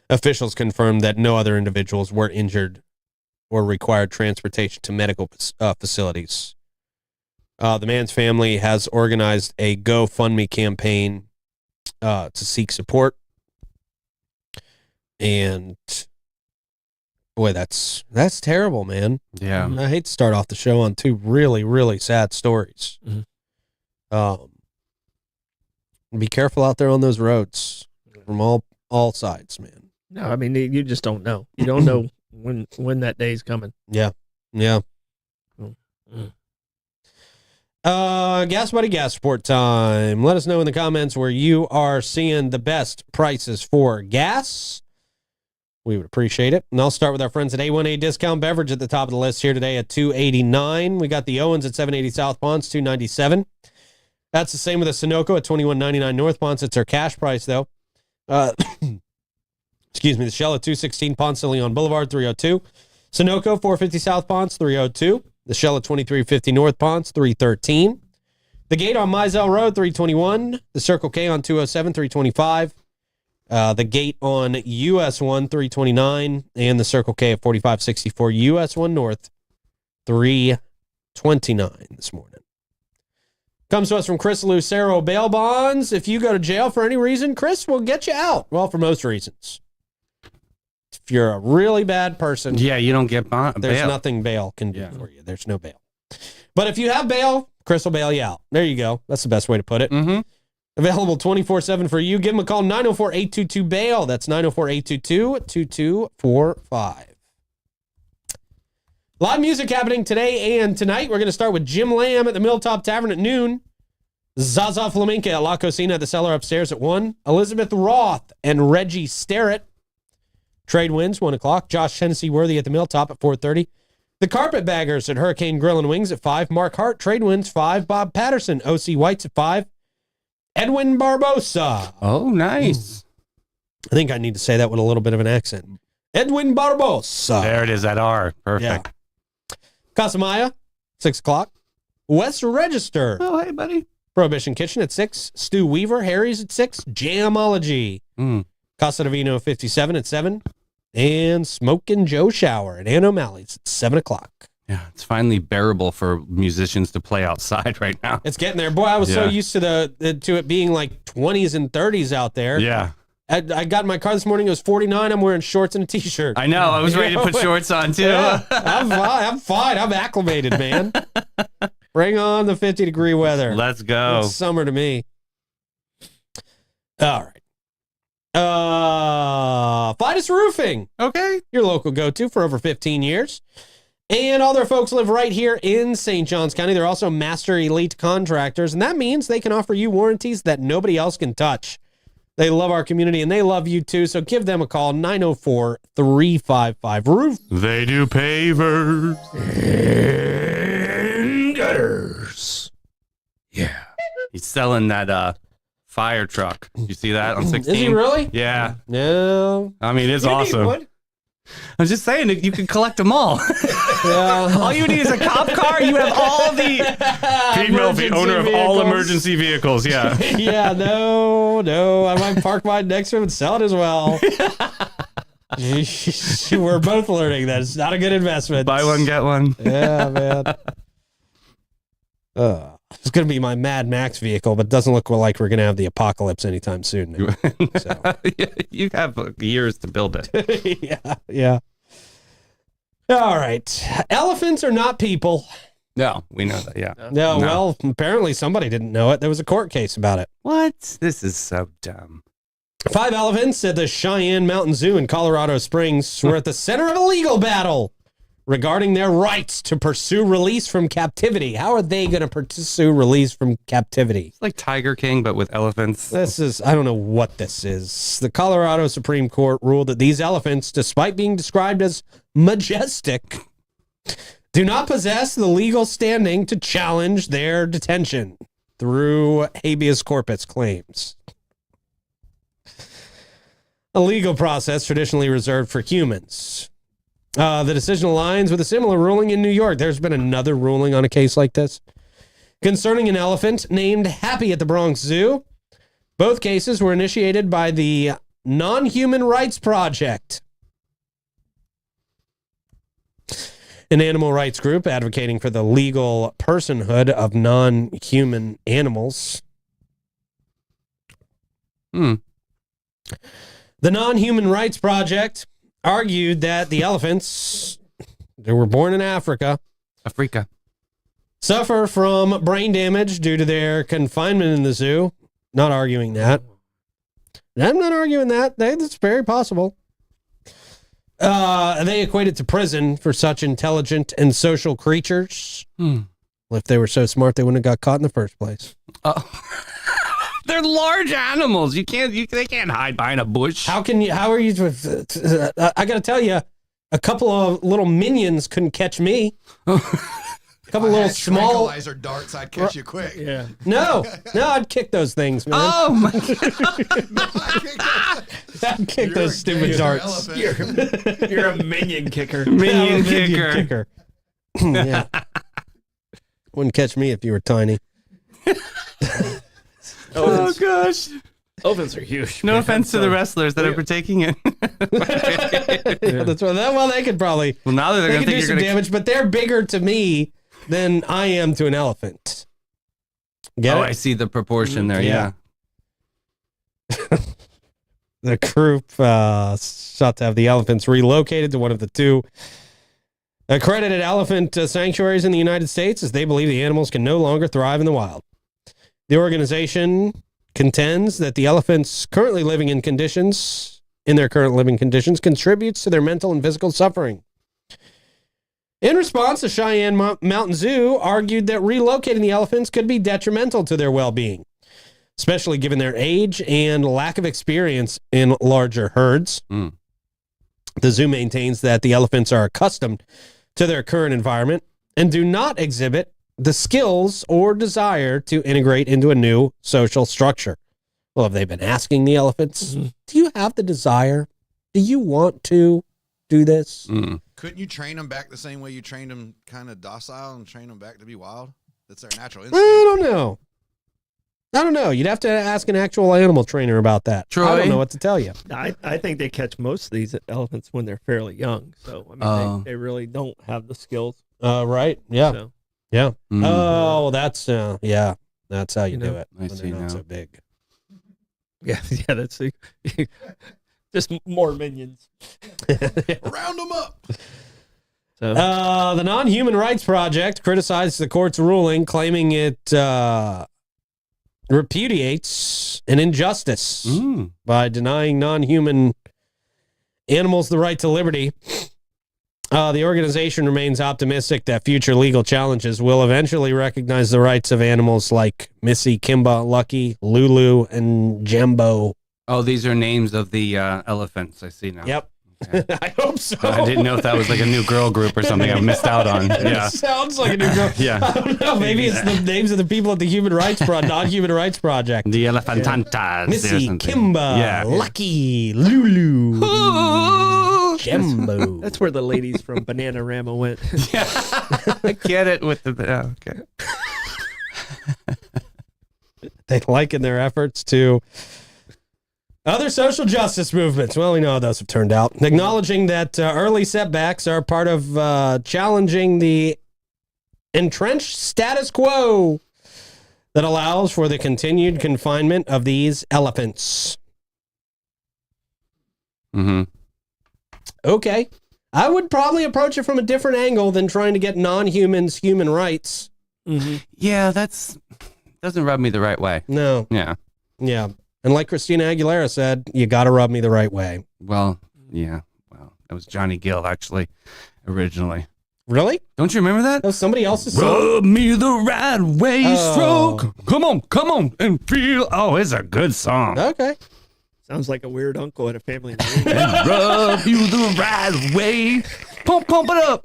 Speaker 1: Officials confirmed that no other individuals were injured or required transportation to medical facilities. The man's family has organized a GoFundMe campaign to seek support. And boy, that's terrible, man.
Speaker 2: Yeah.
Speaker 1: I hate to start off the show on 2 really, really sad stories. Be careful out there on those roads from all sides, man.
Speaker 3: No, I mean you just don't know. You don't know when that day's coming.
Speaker 1: Yeah. Gas Buddy Gas Support time. Let us know in the comments where you are seeing the best prices for gas. We would appreciate it. And I'll start with our friends at A1A Discount Beverage at the top of the list here today at $2.89. We got the Owens at 780 South Ponds, $2.97. That's the same with the Sunoco at $21.99 North Ponce. It's our cash price, though. Excuse me, the Shell at $216 Ponce de Leon Boulevard, $302. Sunoco, $450 South Ponce, $302. The Shell at $23.50 North Ponce, $313. The Gate on Mizell Road, $321. The Circle K on 207, $325. The Gate on US 1, $329. And the Circle K at 4564 US 1 North, $329 this morning. Comes to us from Chris Lucero, bail bonds. If you go to jail for any reason, Chris will get you out. Well, for most reasons. If you're a really bad person,
Speaker 2: Yeah, you don't get
Speaker 1: there's
Speaker 2: bail.
Speaker 1: nothing bail can do for you. There's no bail. But if you have bail, Chris will bail you out. There you go. That's the best way to put it.
Speaker 2: Mm-hmm.
Speaker 1: Available 24/7 for you. Give him a call, 904-822-BAIL. That's 904-822-2245. Live music happening today and tonight. We're going to start with Jim Lamb at the Milltop Tavern at noon. Zaza Flamenca at La Cocina at the Cellar upstairs at 1. Elizabeth Roth and Reggie Starrett. Trade Winds, 1 o'clock. Josh Tennessee Worthy at the Milltop at 4:30. The Carpetbaggers at Hurricane Grill and Wings at 5. Mark Hart, Trade Winds, 5. Bob Patterson, O.C. Whites at 5. Edwin Barbosa.
Speaker 2: Oh, nice.
Speaker 1: I think I need to say that with a little bit of an accent. Edwin Barbosa.
Speaker 2: There it is, that R. Perfect.
Speaker 1: Yeah. Casamaya, 6 o'clock. West Register.
Speaker 2: Oh, hey, buddy.
Speaker 1: Prohibition Kitchen at 6. Stu Weaver, Harry's at 6. Jamology. Casa Divino 57 at 7. And Smokin' Joe Shower at Ann O'Malley's at 7 o'clock.
Speaker 2: Yeah, it's finally bearable for musicians to play outside right now.
Speaker 1: It's getting there. Boy, I was so
Speaker 2: Yeah.
Speaker 1: used to it being like 20s and 30s out there.
Speaker 2: Yeah.
Speaker 1: I got in my car this morning. It was 49. I'm wearing shorts and a t-shirt.
Speaker 2: I know. I was ready to put shorts on, too.
Speaker 1: Yeah, I'm fine. I'm acclimated, man. Bring on the 50-degree weather.
Speaker 2: Let's go.
Speaker 1: It's summer to me. All right. Fidus Roofing,
Speaker 2: Okay.
Speaker 1: your local go-to for over 15 years. And all their folks live right here in St. Johns County. They're also master elite contractors, and that means they can offer you warranties that nobody else can touch. They love our community, and they love you too, so give them a call, 904-355-ROOF.
Speaker 2: They do pavers.
Speaker 1: And gutters. Yeah.
Speaker 2: He's selling that fire truck. You see that on 16?
Speaker 1: Is he really?
Speaker 2: Yeah.
Speaker 1: No.
Speaker 2: I mean, it's awesome.
Speaker 3: What?
Speaker 2: I was just saying, you can collect them all.
Speaker 1: Yeah.
Speaker 2: All you need is a cop car. You have all the... Pete Melfi,
Speaker 1: Emergency
Speaker 2: owner of all
Speaker 1: vehicles.
Speaker 2: emergency vehicles. Yeah.
Speaker 1: Yeah, no. I might park mine next to him and sell it as well. We're both learning that it's not a good investment.
Speaker 2: Buy one, get one.
Speaker 1: Yeah, man. It's going to be my Mad Max vehicle, but it doesn't look like we're going to have the apocalypse anytime soon. Now, so.
Speaker 2: You have years to build it.
Speaker 1: Yeah. All right. Elephants are not people.
Speaker 2: No, we know that. Yeah.
Speaker 1: No,
Speaker 2: No.
Speaker 1: well, apparently somebody didn't know it. There was a court case about it.
Speaker 2: What? This is so dumb.
Speaker 1: 5 elephants at the Cheyenne Mountain Zoo in Colorado Springs were at the center of a legal battle regarding their rights to pursue release from captivity. How are they going to pursue release from captivity?
Speaker 2: It's like Tiger King, but with elephants.
Speaker 1: I don't know what this is. The Colorado Supreme Court ruled that these elephants, despite being described as majestic, do not possess the legal standing to challenge their detention through habeas corpus claims. A legal process traditionally reserved for humans. The decision aligns with a similar ruling in New York. There's been another ruling on a case like this concerning an elephant named Happy at the Bronx Zoo. Both cases were initiated by the Non-Human Rights Project, an animal rights group advocating for the legal personhood of non-human animals. The Non-Human Rights Project argued that the elephants, they were born in Africa, suffer from brain damage due to their confinement in the zoo. Not arguing that. I'm not arguing that. That's very possible. They equate it to prison for such intelligent and social creatures. Well, if they were so smart, they wouldn't have got caught in the first place.
Speaker 2: They're large animals. They can't hide behind a bush.
Speaker 1: How are you? I got to tell you, a couple of little minions couldn't catch me. couple little small.
Speaker 4: tranquilizer darts, I'd catch you quick.
Speaker 3: Yeah.
Speaker 1: No, I'd kick those things, man.
Speaker 2: Oh my God.
Speaker 1: I'd kick
Speaker 4: You're
Speaker 1: those
Speaker 4: a
Speaker 1: stupid
Speaker 4: gangster
Speaker 1: darts.
Speaker 4: elephant.
Speaker 3: You're a minion kicker.
Speaker 2: Minion
Speaker 1: Yeah,
Speaker 2: kicker.
Speaker 1: yeah. Wouldn't catch me if you were tiny.
Speaker 2: Oh gosh.
Speaker 3: Elephants are huge.
Speaker 2: No
Speaker 3: man.
Speaker 2: offense to the
Speaker 3: So-
Speaker 2: wrestlers that are partaking it.
Speaker 1: That's right. Well, they could probably
Speaker 2: Well, now they're
Speaker 1: they
Speaker 2: going
Speaker 1: can
Speaker 2: to
Speaker 1: do
Speaker 2: think
Speaker 1: some
Speaker 2: you're going to.
Speaker 1: damage, but they're bigger to me than I am to an elephant. Get
Speaker 2: Oh,
Speaker 1: it?
Speaker 2: I see the proportion there.
Speaker 1: Yeah.
Speaker 2: Yeah.
Speaker 1: The group sought to have the elephants relocated to one of the two accredited elephant sanctuaries in the United States, as they believe the animals can no longer thrive in the wild. The organization contends that the elephants currently living in their current living conditions contributes to their mental and physical suffering. In response, the Cheyenne Mountain Zoo argued that relocating the elephants could be detrimental to their well-being, especially given their age and lack of experience in larger herds.
Speaker 2: Mm.
Speaker 1: The zoo maintains that the elephants are accustomed to their current environment and do not exhibit the skills or desire to integrate into a new social structure. Well, have they been asking the elephants, do you have the desire? Do you want to do this?
Speaker 2: Mm.
Speaker 4: Couldn't you train them back the same way you trained them kind of docile and train them back to be wild? That's their natural
Speaker 1: I
Speaker 4: instinct.
Speaker 1: don't know. You'd have to ask an actual animal trainer about that. I
Speaker 2: Troy?
Speaker 1: don't know what to tell you.
Speaker 3: I think they catch most of these elephants when they're fairly young. So, I mean,
Speaker 2: Oh.
Speaker 3: they really don't have the skills.
Speaker 1: Right. Yeah.
Speaker 3: So,
Speaker 1: Yeah.
Speaker 2: Mm.
Speaker 1: Oh, that's that's how you,
Speaker 3: You
Speaker 1: do
Speaker 3: know,
Speaker 1: it.
Speaker 2: I
Speaker 1: When
Speaker 2: see
Speaker 1: they're not
Speaker 2: now.
Speaker 1: so big.
Speaker 3: yeah, that's just more minions.
Speaker 4: Round them up.
Speaker 3: So,
Speaker 1: The Non-Human Rights Project criticized the court's ruling, claiming it repudiates an injustice
Speaker 2: Mm.
Speaker 1: by denying non-human animals the right to liberty. The organization remains optimistic that future legal challenges will eventually recognize the rights of animals like Missy, Kimba, Lucky, Lulu, and Jumbo.
Speaker 2: Oh, these are names of the elephants. I see now.
Speaker 1: Yep.
Speaker 2: Okay.
Speaker 1: I hope so.
Speaker 2: I didn't know if that was like a new girl group or something I missed out on. Yeah.
Speaker 1: Sounds like a new girl.
Speaker 2: Yeah.
Speaker 1: I don't know. Maybe it's the names of the people at the Non-Human Rights Project.
Speaker 2: The Elephantantas. or
Speaker 1: Missy,
Speaker 2: something.
Speaker 1: Kimba,
Speaker 2: Yeah.
Speaker 1: Lucky, Lulu, Jumbo.
Speaker 3: that's where the ladies from Bananarama went.
Speaker 2: I get it with the. Oh, okay.
Speaker 1: They liken their efforts to other social justice movements. Well, we know how those have turned out. Acknowledging that early setbacks are part of challenging the entrenched status quo that allows for the continued confinement of these elephants.
Speaker 2: Mm-hmm.
Speaker 1: Okay. I would probably approach it from a different angle than trying to get non-humans human rights.
Speaker 3: Mm-hmm.
Speaker 2: Yeah, doesn't rub me the right way.
Speaker 1: No.
Speaker 2: Yeah.
Speaker 1: Yeah. And like Christina Aguilera said, you got to rub me the right way.
Speaker 2: Well, yeah. Well, that was Johnny Gill actually, originally.
Speaker 1: Really?
Speaker 2: Don't you remember that?
Speaker 1: That was somebody else's song?
Speaker 2: Rub me the right way,
Speaker 1: Oh.
Speaker 2: stroke. Come on, and feel. Oh, it's a good song.
Speaker 1: Okay.
Speaker 3: Sounds like a weird uncle at a family reunion.
Speaker 2: And rub you the right way. Pump it up.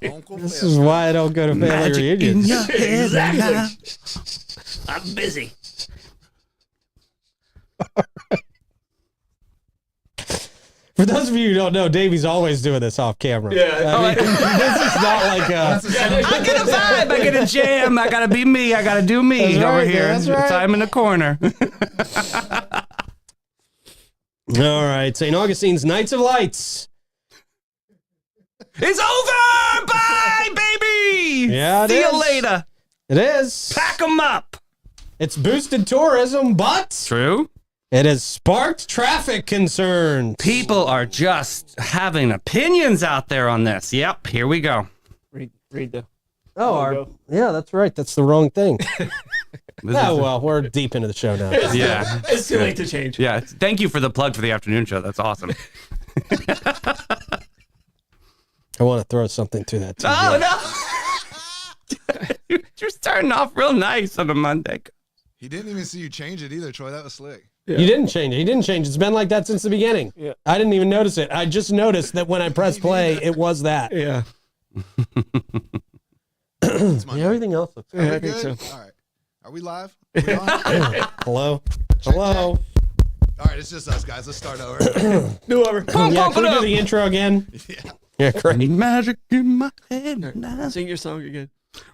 Speaker 4: Uncle
Speaker 1: This
Speaker 4: Phil.
Speaker 1: is why I don't go to family
Speaker 2: Magic in
Speaker 1: reunions.
Speaker 2: your head.
Speaker 3: Exactly. I'm busy.
Speaker 1: For those of you who don't know, Davey's always doing this off camera.
Speaker 3: Yeah.
Speaker 1: I mean, this is not like
Speaker 2: I get a vibe. I get a jam. I gotta be me. I gotta do me
Speaker 1: That's
Speaker 2: over
Speaker 1: right,
Speaker 2: here.
Speaker 1: that's right.
Speaker 2: I'm in the corner.
Speaker 1: All right. St. Augustine's Knights of Lights.
Speaker 2: It's over. Bye, baby.
Speaker 1: Yeah, it
Speaker 2: See
Speaker 1: is.
Speaker 2: you later.
Speaker 1: It is.
Speaker 2: Pack 'em up.
Speaker 1: It's boosted tourism, but
Speaker 2: True.
Speaker 1: it has sparked traffic concerns.
Speaker 2: People are just having opinions out there on this. Yep. Here we go.
Speaker 3: Read the.
Speaker 1: Oh,
Speaker 3: Logo.
Speaker 1: yeah, that's right. That's the wrong thing.
Speaker 2: This
Speaker 1: Oh,
Speaker 2: is-
Speaker 1: well, we're deep into the show now.
Speaker 2: Yeah.
Speaker 3: It's too late to change.
Speaker 2: Yeah. Thank you for the plug for the afternoon show. That's awesome.
Speaker 1: I want to throw something to that. TV.
Speaker 2: Oh, no. You're starting off real nice on a Monday.
Speaker 4: He didn't even see you change it either, Troy. That was slick.
Speaker 3: Yeah.
Speaker 1: You didn't change it. He didn't change. It's been like that since the beginning.
Speaker 3: Yeah.
Speaker 1: I didn't even notice it. I just noticed that when I pressed play, it was that.
Speaker 3: Yeah.
Speaker 4: It's my
Speaker 1: Everything else looks
Speaker 4: Are we
Speaker 3: I think
Speaker 4: good?
Speaker 3: so.
Speaker 4: All right. Are we live? Are we on? All
Speaker 1: Hello? Hello?
Speaker 4: right, it's just us, guys. Let's start over.
Speaker 3: Do over.
Speaker 1: Yeah, can we do the intro again?
Speaker 4: Yeah.
Speaker 1: Yeah, great.
Speaker 2: Magic in my head now.
Speaker 3: Sing your song again.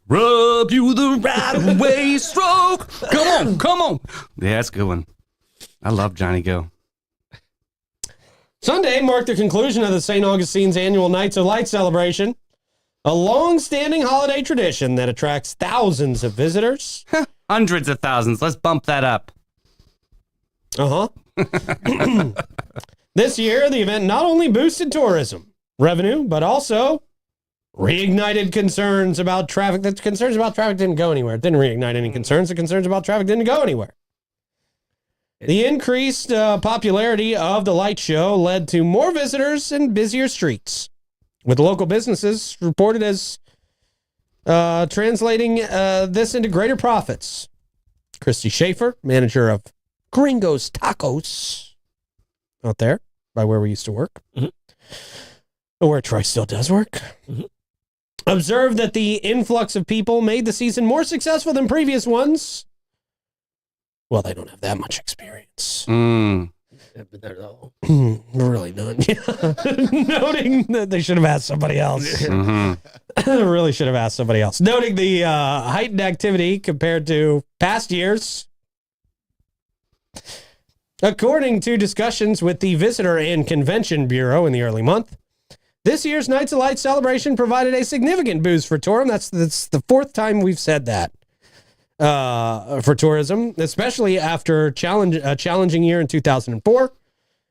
Speaker 2: Rub you the right way stroke. Come on, come on. Yeah, that's a good one. I love Johnny Go.
Speaker 1: Sunday marked the conclusion of the St. Augustine's annual Nights of Light celebration, a long-standing holiday tradition that attracts thousands of visitors.
Speaker 2: Hundreds of thousands. Let's bump that up.
Speaker 1: Uh-huh. This year, the event not only boosted tourism revenue, but also reignited concerns about traffic. The concerns about traffic didn't go anywhere. It didn't reignite any concerns. The concerns about traffic didn't go anywhere. The increased popularity of the light show led to more visitors and busier streets, with local businesses reported as translating this into greater profits. Christy Schaefer, manager of Gringo's Tacos out there by where we used to work, where Troy still does work, observed that the influx of people made the season more successful than previous ones. Well, they don't have that much experience.
Speaker 2: Mm.
Speaker 1: Really none. Noting that they should have asked somebody else.
Speaker 2: Mm-hmm.
Speaker 1: Really should have asked somebody else. Noting the heightened activity compared to past years. According to discussions with the Visitor and Convention Bureau in the early month, this year's Nights of Light celebration provided a significant boost for tourism. That's the fourth time we've said that. For tourism, especially after a challenging year in 2004.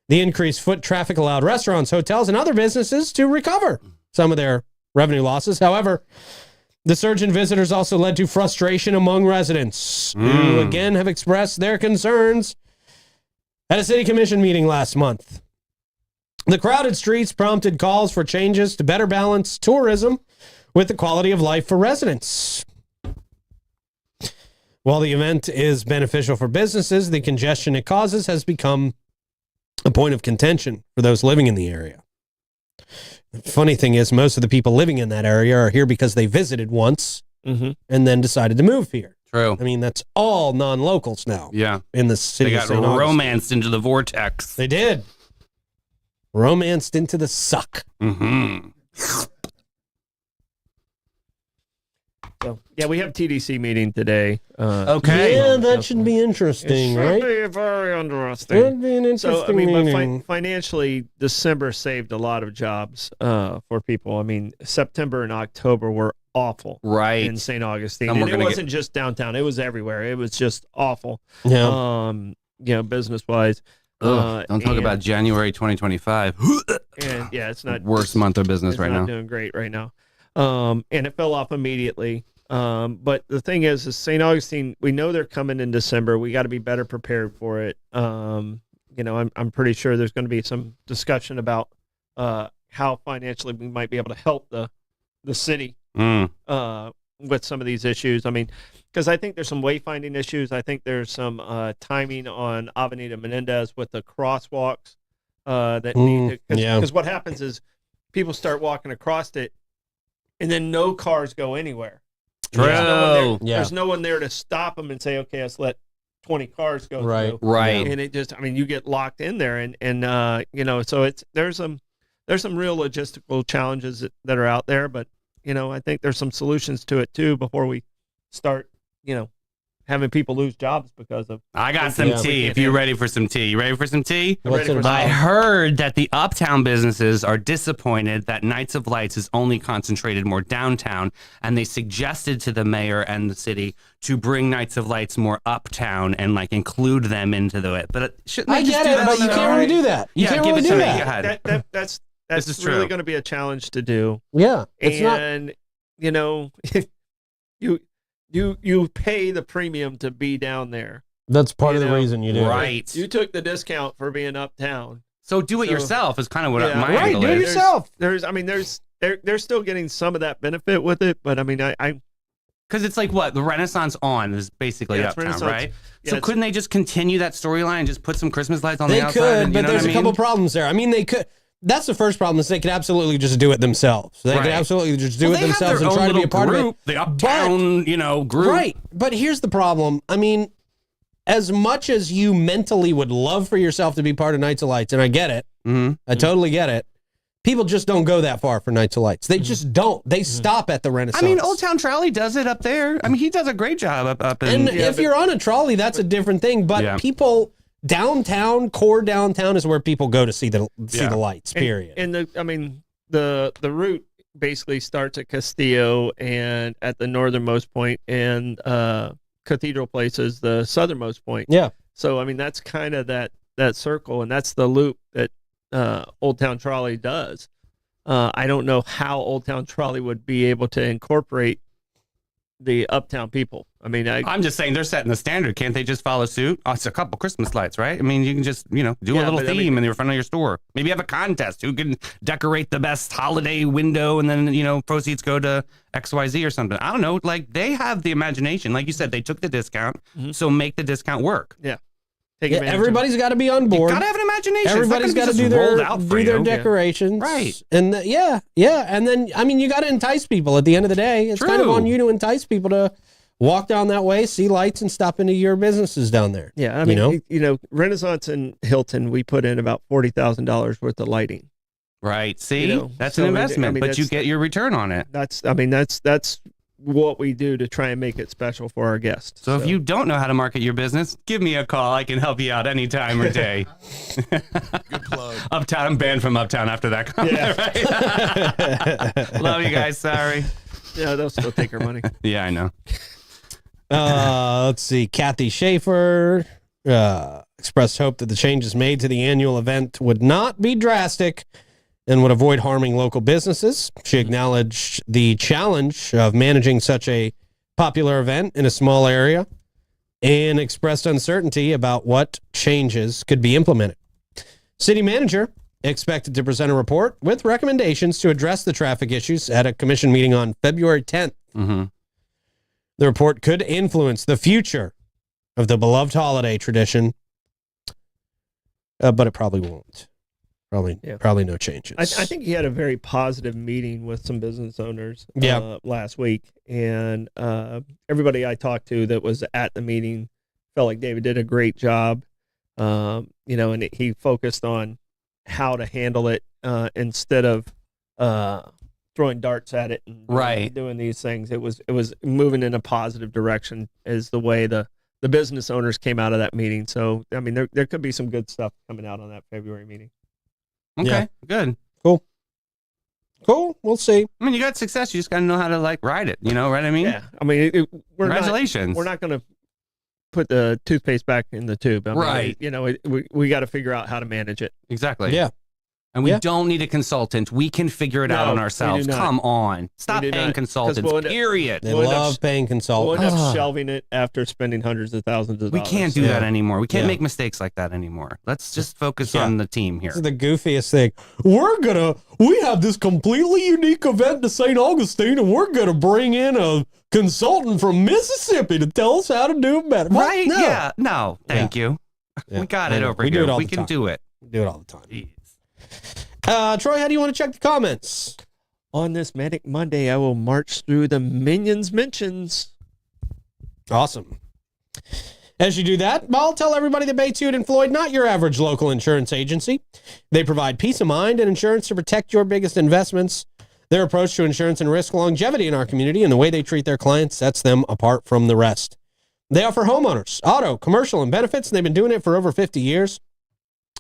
Speaker 1: The increased foot traffic allowed restaurants, hotels, and other businesses to recover some of their revenue losses. However, the surge in visitors also led to frustration among residents, who again have expressed their concerns at a city commission meeting last month. The crowded streets prompted calls for changes to better balance tourism with the quality of life for residents. While the event is beneficial for businesses, the congestion it causes has become a point of contention for those living in the area. The funny thing is, most of the people living in that area are here because they visited once and then decided to move here.
Speaker 2: True.
Speaker 1: I mean, that's all non-locals now
Speaker 2: Yeah.
Speaker 1: in the city
Speaker 2: They
Speaker 1: of
Speaker 2: got
Speaker 1: St. Augustine.
Speaker 2: romanced into the vortex.
Speaker 1: They did. Romanced into the suck.
Speaker 2: Mm-hmm.
Speaker 3: So yeah, we have TDC meeting today.
Speaker 2: Okay.
Speaker 1: Yeah, that should be interesting,
Speaker 3: It
Speaker 1: right?
Speaker 3: should be very interesting.
Speaker 1: That'd be an interesting
Speaker 3: So I mean, but
Speaker 1: meeting.
Speaker 3: financially, December saved a lot of jobs for people. I mean, September and October were awful
Speaker 2: Right.
Speaker 3: in St. Augustine,
Speaker 2: Some
Speaker 3: and
Speaker 2: were
Speaker 3: it
Speaker 2: gonna
Speaker 3: wasn't just downtown; it was everywhere. It was just awful.
Speaker 1: Yeah.
Speaker 3: Business wise.
Speaker 2: Ugh, don't talk about January 2025.
Speaker 3: And yeah, it's not
Speaker 2: Worst month of business
Speaker 3: it's
Speaker 2: right
Speaker 3: not
Speaker 2: now.
Speaker 3: doing great right now. And it fell off immediately. But the thing is St. Augustine, we know they're coming in December. We got to be better prepared for it. I'm pretty sure there's going to be some discussion about how financially we might be able to help the city with some of these issues. I mean, because I think there's some wayfinding issues. I think there's some timing on Avenida Menendez with the crosswalks that need to, because what happens is people start walking across it and then no cars go anywhere.
Speaker 2: True.
Speaker 3: There's no one there to stop them and say, okay, let's let 20 cars go through.
Speaker 2: Right.
Speaker 3: And it just, I mean, you get locked in there and so there's some real logistical challenges that are out there, but I think there's some solutions to it too before we start, having people lose jobs because of.
Speaker 2: I got some tea if you're ready for some tea. You ready for some tea?
Speaker 1: What's it about?
Speaker 2: I heard that the uptown businesses are disappointed that Nights of Lights is only concentrated more downtown, and they suggested to the mayor and the city to bring Nights of Lights more uptown and include them into it. But shouldn't they
Speaker 1: I
Speaker 2: just
Speaker 1: get
Speaker 2: do
Speaker 1: it,
Speaker 2: that
Speaker 1: but
Speaker 2: on
Speaker 1: you
Speaker 2: their
Speaker 1: can't
Speaker 2: own?
Speaker 1: really do that. You
Speaker 2: Yeah,
Speaker 1: can't
Speaker 2: give
Speaker 1: really
Speaker 2: it to
Speaker 1: do
Speaker 2: me.
Speaker 1: that.
Speaker 2: Go ahead.
Speaker 3: That's
Speaker 2: This is
Speaker 3: really
Speaker 2: true.
Speaker 3: going to be a challenge to do.
Speaker 1: Yeah, it's not.
Speaker 3: And you pay the premium to be down there.
Speaker 1: That's part of
Speaker 3: You
Speaker 1: the
Speaker 3: know,
Speaker 1: reason you do it.
Speaker 2: Right.
Speaker 3: You took the discount for being uptown.
Speaker 2: So do it
Speaker 3: So-
Speaker 2: yourself is kind of what
Speaker 3: Yeah.
Speaker 2: my
Speaker 1: Right,
Speaker 2: angle
Speaker 1: do it
Speaker 2: is.
Speaker 1: yourself.
Speaker 3: They're still getting some of that benefit with it, but I mean,
Speaker 2: Because it's like what the Renaissance on is basically
Speaker 3: Yeah, it's
Speaker 2: uptown,
Speaker 3: Renaissance.
Speaker 2: right?
Speaker 3: Yeah,
Speaker 2: So
Speaker 3: it's-
Speaker 2: couldn't they just continue that storyline and just put some Christmas lights on
Speaker 1: They
Speaker 2: the outside?
Speaker 1: could,
Speaker 2: and, you
Speaker 1: but
Speaker 2: know
Speaker 1: there's
Speaker 2: what
Speaker 1: a
Speaker 2: I
Speaker 1: couple
Speaker 2: mean?
Speaker 1: problems there. I mean, they could. That's the first problem is they could absolutely just do it themselves. They could
Speaker 2: Right.
Speaker 1: absolutely just do
Speaker 2: Well,
Speaker 1: it
Speaker 2: they have
Speaker 1: themselves
Speaker 2: their
Speaker 1: and
Speaker 2: own
Speaker 1: try to be a
Speaker 2: little
Speaker 1: part of it.
Speaker 2: group, the uptown, group.
Speaker 1: Right. But here's the problem. I mean, as much as you mentally would love for yourself to be part of Nights of Lights, and I get it,
Speaker 2: Mm-hmm.
Speaker 1: I totally get it. People just don't go that far for Nights of Lights. They just don't. They stop at the Renaissance.
Speaker 2: I mean, Old Town Trolley does it up there. I mean, he does a great job up in.
Speaker 1: And if you're on a trolley, that's a different thing. But
Speaker 2: Yeah.
Speaker 1: people downtown, core downtown, is where people go to see the lights. Period.
Speaker 3: And the route basically starts at Castillo and at the northernmost point, and Cathedral Place is the southernmost point.
Speaker 1: Yeah.
Speaker 3: So I mean that's kind of that circle, and that's the loop that Old Town Trolley does. I don't know how Old Town Trolley would be able to incorporate the uptown people. I mean,
Speaker 2: I'm just saying they're setting the standard. Can't they just follow suit? Oh, it's a couple Christmas lights, right? I mean, you can just, do a little
Speaker 3: but I
Speaker 2: theme
Speaker 3: mean-
Speaker 2: in the front of your store. Maybe have a contest. Who can decorate the best holiday window and then, proceeds go to XYZ or something. I don't know. Like, they have the imagination. Like you said, they took the discount, so make the discount work.
Speaker 3: take
Speaker 1: Yeah,
Speaker 3: advantage of it.
Speaker 1: everybody's got to be on board.
Speaker 2: Gotta have an imagination.
Speaker 1: Everybody's got to do their decorations,
Speaker 2: Right.
Speaker 1: And yeah, and then I mean, you got to entice people. At the end of the day, it's kind of
Speaker 2: True.
Speaker 1: on you to entice people to walk down that way, see lights, and stop into your businesses down there.
Speaker 3: Yeah, I mean, Renaissance and Hilton, we put in about $40,000 worth of lighting.
Speaker 2: Right. See, that's
Speaker 3: so,
Speaker 2: an
Speaker 3: I mean,
Speaker 2: investment, but you
Speaker 3: that's-
Speaker 2: get your return on it.
Speaker 3: That's what we do to try and make it special for our guests.
Speaker 2: So if you don't know how to market your business, give me a call. I can help you out any time or day.
Speaker 4: Good plug.
Speaker 2: Uptown, I'm banned from Uptown after that comment. Right? Love you guys. Sorry.
Speaker 3: yeah, they'll still take our money.
Speaker 2: Yeah, I know.
Speaker 1: Let's see. Kathy Schaefer expressed hope that the changes made to the annual event would not be drastic and would avoid harming local businesses. She acknowledged the challenge of managing such a popular event in a small area and expressed uncertainty about what changes could be implemented. City manager expected to present a report with recommendations to address the traffic issues at a commission meeting on February 10th.
Speaker 2: Mm-hmm.
Speaker 1: The report could influence the future of the beloved holiday tradition, but it probably won't. Probably no changes.
Speaker 3: I think he had a very positive meeting with some business owners last week, and everybody I talked to that was at the meeting felt like David did a great job. And he focused on how to handle it instead of throwing darts at it and
Speaker 2: Right.
Speaker 3: doing these things. It was moving in a positive direction is the way the business owners came out of that meeting. So I mean, there could be some good stuff coming out on that February meeting.
Speaker 2: Okay,
Speaker 1: Yeah.
Speaker 2: good.
Speaker 1: Cool. We'll see.
Speaker 2: I mean, you got success. You just got to know how to ride it. You know what I mean?
Speaker 3: Yeah, I mean,
Speaker 2: Congratulations.
Speaker 3: We're not going to put the toothpaste back in the tube. I mean,
Speaker 2: Right.
Speaker 3: we got to figure out how to manage it.
Speaker 2: Exactly.
Speaker 1: Yeah.
Speaker 2: And we
Speaker 1: Yeah.
Speaker 2: don't need a consultant. We can figure it out
Speaker 3: No,
Speaker 2: on
Speaker 3: we
Speaker 2: ourselves.
Speaker 3: do not.
Speaker 2: Come on. Stop
Speaker 3: We do
Speaker 2: paying
Speaker 3: not, 'cause
Speaker 2: consultants,
Speaker 3: we'll end up-
Speaker 2: period.
Speaker 1: They
Speaker 3: We'll end up-
Speaker 1: love paying
Speaker 3: We'll
Speaker 1: consultants.
Speaker 3: end up shelving it after spending hundreds of thousands of
Speaker 2: We
Speaker 3: dollars.
Speaker 2: can't do that
Speaker 1: Yeah.
Speaker 2: anymore. We can't
Speaker 1: Yeah.
Speaker 2: make mistakes like that anymore. Let's just focus
Speaker 1: Yeah.
Speaker 2: on the team here.
Speaker 1: This is the goofiest thing. We have this completely unique event to St. Augustine, and we're going to bring in a consultant from Mississippi to tell us how to do it better. What?
Speaker 2: Right?
Speaker 1: No.
Speaker 2: Yeah. No, thank you.
Speaker 1: Yeah.
Speaker 2: We got
Speaker 1: I
Speaker 2: it
Speaker 1: know.
Speaker 2: over
Speaker 1: We do
Speaker 2: here.
Speaker 1: it all
Speaker 2: We
Speaker 1: the
Speaker 2: can
Speaker 1: time.
Speaker 2: do it.
Speaker 1: We do it all the time.
Speaker 2: Jeez.
Speaker 1: Troy, how do you want to check the comments?
Speaker 3: On this Manic Monday, I will march through the Minions mentions.
Speaker 1: Awesome. As you do that, I'll tell everybody that Bates, Hewitt, and Floyd, not your average local insurance agency. They provide peace of mind and insurance to protect your biggest investments. Their approach to insurance and risk longevity in our community and the way they treat their clients sets them apart from the rest. They offer homeowners, auto, commercial, and benefits, and they've been doing it for over 50 years.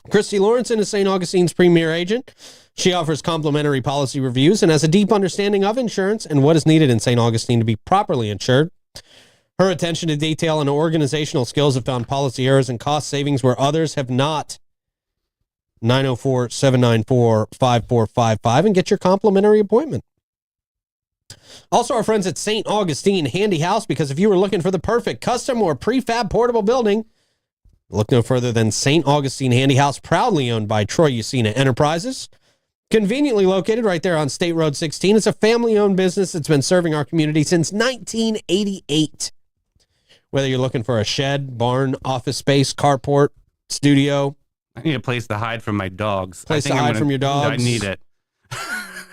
Speaker 1: Christy Lawrenson is St. Augustine's premier agent. She offers complimentary policy reviews and has a deep understanding of insurance and what is needed in St. Augustine to be properly insured. Her attention to detail and organizational skills have found policy errors and cost savings where others have not. 904-794-5455 and get your complimentary appointment. Also, our friends at St. Augustine Handy House, because if you were looking for the perfect custom or prefab portable building, look no further than St. Augustine Handy House, proudly owned by Troy Usina Enterprises. Conveniently located right there on State Road 16. It's a family-owned business that's been serving our community since 1988. Whether you're looking for a shed, barn, office space, carport, studio.
Speaker 2: I need a place to hide from my dogs.
Speaker 1: Place to hide from your dogs.
Speaker 2: I need it.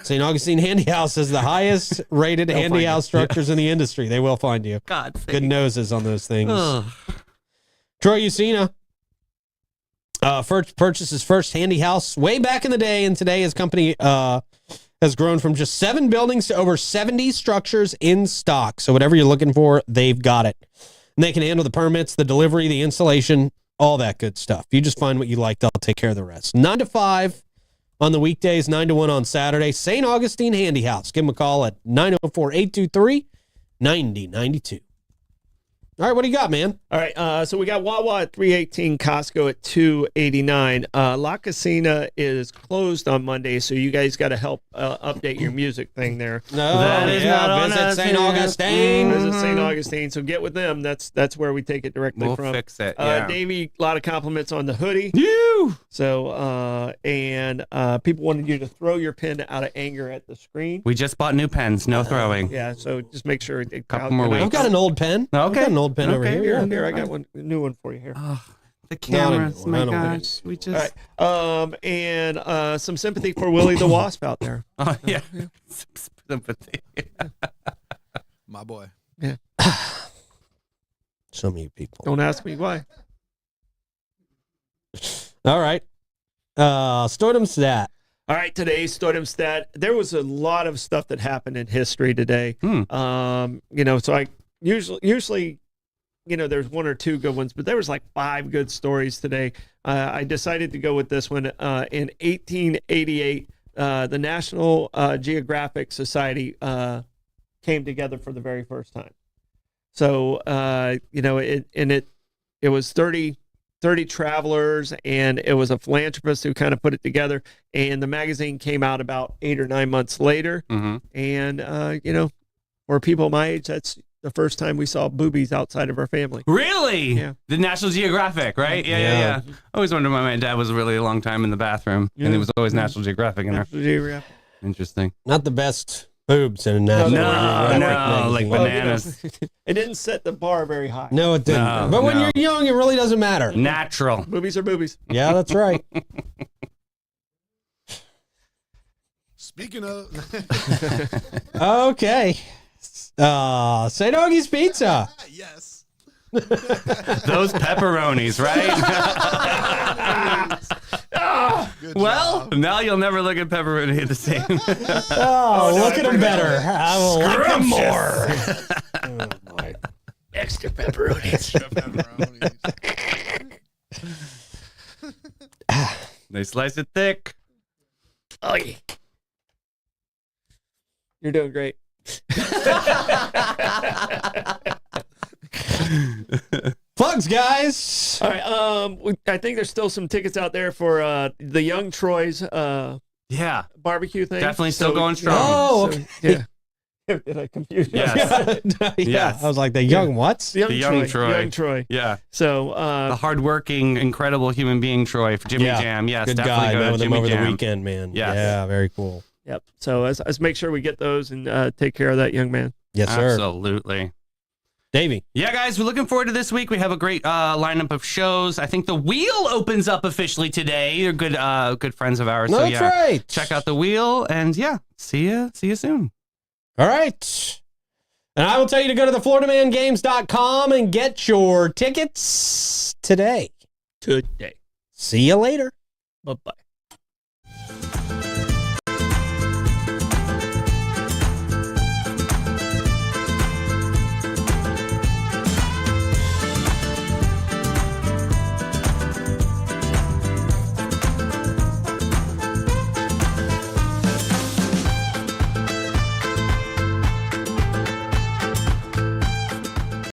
Speaker 1: St. Augustine Handy House is the highest rated handy house structures in the industry. They will find you.
Speaker 2: God,
Speaker 1: Good noses on those things.
Speaker 2: Ugh.
Speaker 1: Troy Usina purchased his first handy house way back in the day, and today his company has grown from just 7 buildings to over 70 structures in stock. So whatever you're looking for, they've got it. And they can handle the permits, the delivery, the installation, all that good stuff. You just find what you like, they'll take care of the rest. 9 to 5 on the weekdays, 9 to 1 on Saturday. St. Augustine Handy House. Give them a call at 904-823-9092. All right, what do you got, man?
Speaker 3: All right, so we got Wawa at 318, Costco at 289. La Casina is closed on Monday, so you guys got to help update your music thing there.
Speaker 1: No,
Speaker 2: That is not on
Speaker 1: visit
Speaker 2: us
Speaker 1: St.
Speaker 2: here.
Speaker 1: Augustine.
Speaker 3: Visit St. Augustine, so get with them. That's where we take it directly
Speaker 2: We'll
Speaker 3: from.
Speaker 2: fix it. Yeah.
Speaker 3: Davey, a lot of compliments on the hoodie.
Speaker 2: You.
Speaker 3: So, people wanted you to throw your pen out of anger at the screen.
Speaker 2: We just bought new pens. No throwing.
Speaker 3: Yeah, so just make sure.
Speaker 2: Couple more
Speaker 1: I've
Speaker 2: weeks.
Speaker 1: got an old pen. I've got an old pen over
Speaker 2: Okay.
Speaker 1: here.
Speaker 3: Here, I got a new one for you here.
Speaker 2: Oh, the
Speaker 1: Not
Speaker 2: cameras.
Speaker 1: anymore. I
Speaker 2: My
Speaker 1: don't think
Speaker 2: gosh. We
Speaker 3: All
Speaker 2: just.
Speaker 3: right. And some sympathy for Willie the Wasp out there.
Speaker 2: Oh, yeah. Sympathy.
Speaker 4: My boy.
Speaker 1: Some of you people.
Speaker 3: Don't ask me why.
Speaker 1: All right. Stordom stat.
Speaker 3: All right, today's Stardom Stat. There was a lot of stuff that happened in history today. So I usually, there's one or two good ones, but there was like 5 good stories today. I decided to go with this one. In 1888, the National Geographic Society came together for the very first time. So, it was 30 travelers, and it was a philanthropist who kind of put it together, and the magazine came out about 8 or 9 months later.
Speaker 2: Mm-hmm.
Speaker 3: And for people my age, that's the first time we saw boobies outside of our family.
Speaker 2: Really?
Speaker 3: Yeah.
Speaker 2: The National Geographic, right? Yeah. I always wondered why my dad was really a long time in the bathroom, and it was always National Geographic in there.
Speaker 3: National Geographic.
Speaker 2: Interesting.
Speaker 1: Not the best boobs in a national.
Speaker 2: No,
Speaker 1: Geographic
Speaker 2: like
Speaker 1: magazine.
Speaker 2: bananas.
Speaker 3: It didn't set the bar very high.
Speaker 1: No, it didn't.
Speaker 2: No,
Speaker 1: but when
Speaker 2: no.
Speaker 1: you're young, it really doesn't matter.
Speaker 2: Natural.
Speaker 3: Boobies are boobies.
Speaker 1: Yeah, that's right.
Speaker 4: Speaking of,
Speaker 1: Okay. St. Augie's Pizza.
Speaker 4: yes.
Speaker 2: Those pepperonis, right?
Speaker 4: Good
Speaker 2: Well,
Speaker 4: job.
Speaker 2: now you'll never look at pepperoni the same.
Speaker 1: Oh, look at him better. I will like him more. Oh, my.
Speaker 3: Extra pepperoni.
Speaker 4: Extra pepperonis.
Speaker 2: They slice it thick.
Speaker 3: Oh, yeah. You're doing great.
Speaker 1: Plugs, guys.
Speaker 3: All right. I think there's still some tickets out there for the Young Troy's
Speaker 2: Yeah.
Speaker 3: barbecue thing.
Speaker 2: Definitely still going strong.
Speaker 1: Oh,
Speaker 3: So, yeah. Did I confuse you?
Speaker 2: Yes.
Speaker 1: yeah,
Speaker 2: Yes.
Speaker 1: I was like, the young what's?
Speaker 3: The
Speaker 2: Young Troy.
Speaker 3: Young Troy.
Speaker 2: Yeah.
Speaker 3: So,
Speaker 2: The hardworking, incredible human being, Troy, for Jimmy
Speaker 1: Yeah.
Speaker 2: Jam. Yes,
Speaker 1: Good
Speaker 2: definitely
Speaker 1: guy.
Speaker 2: go
Speaker 1: Met
Speaker 2: to
Speaker 1: with him
Speaker 2: Jimmy
Speaker 1: over
Speaker 2: Jam.
Speaker 1: the weekend, man.
Speaker 2: Yes.
Speaker 1: Yeah, very cool.
Speaker 3: yep. So let's make sure we get those and take care of that young man.
Speaker 1: Yes, sir.
Speaker 2: Absolutely.
Speaker 1: Davey.
Speaker 2: Yeah, guys, we're looking forward to this week. We have a great lineup of shows. I think The Wheel opens up officially today. They're good friends of ours.
Speaker 1: No,
Speaker 2: So
Speaker 1: that's
Speaker 2: yeah,
Speaker 1: right.
Speaker 2: check out The Wheel, and yeah, see you soon.
Speaker 1: All right. And I will tell you to go to thefloridamangames.com and get your tickets today.
Speaker 3: Today.
Speaker 1: See you later.
Speaker 3: Bye-bye.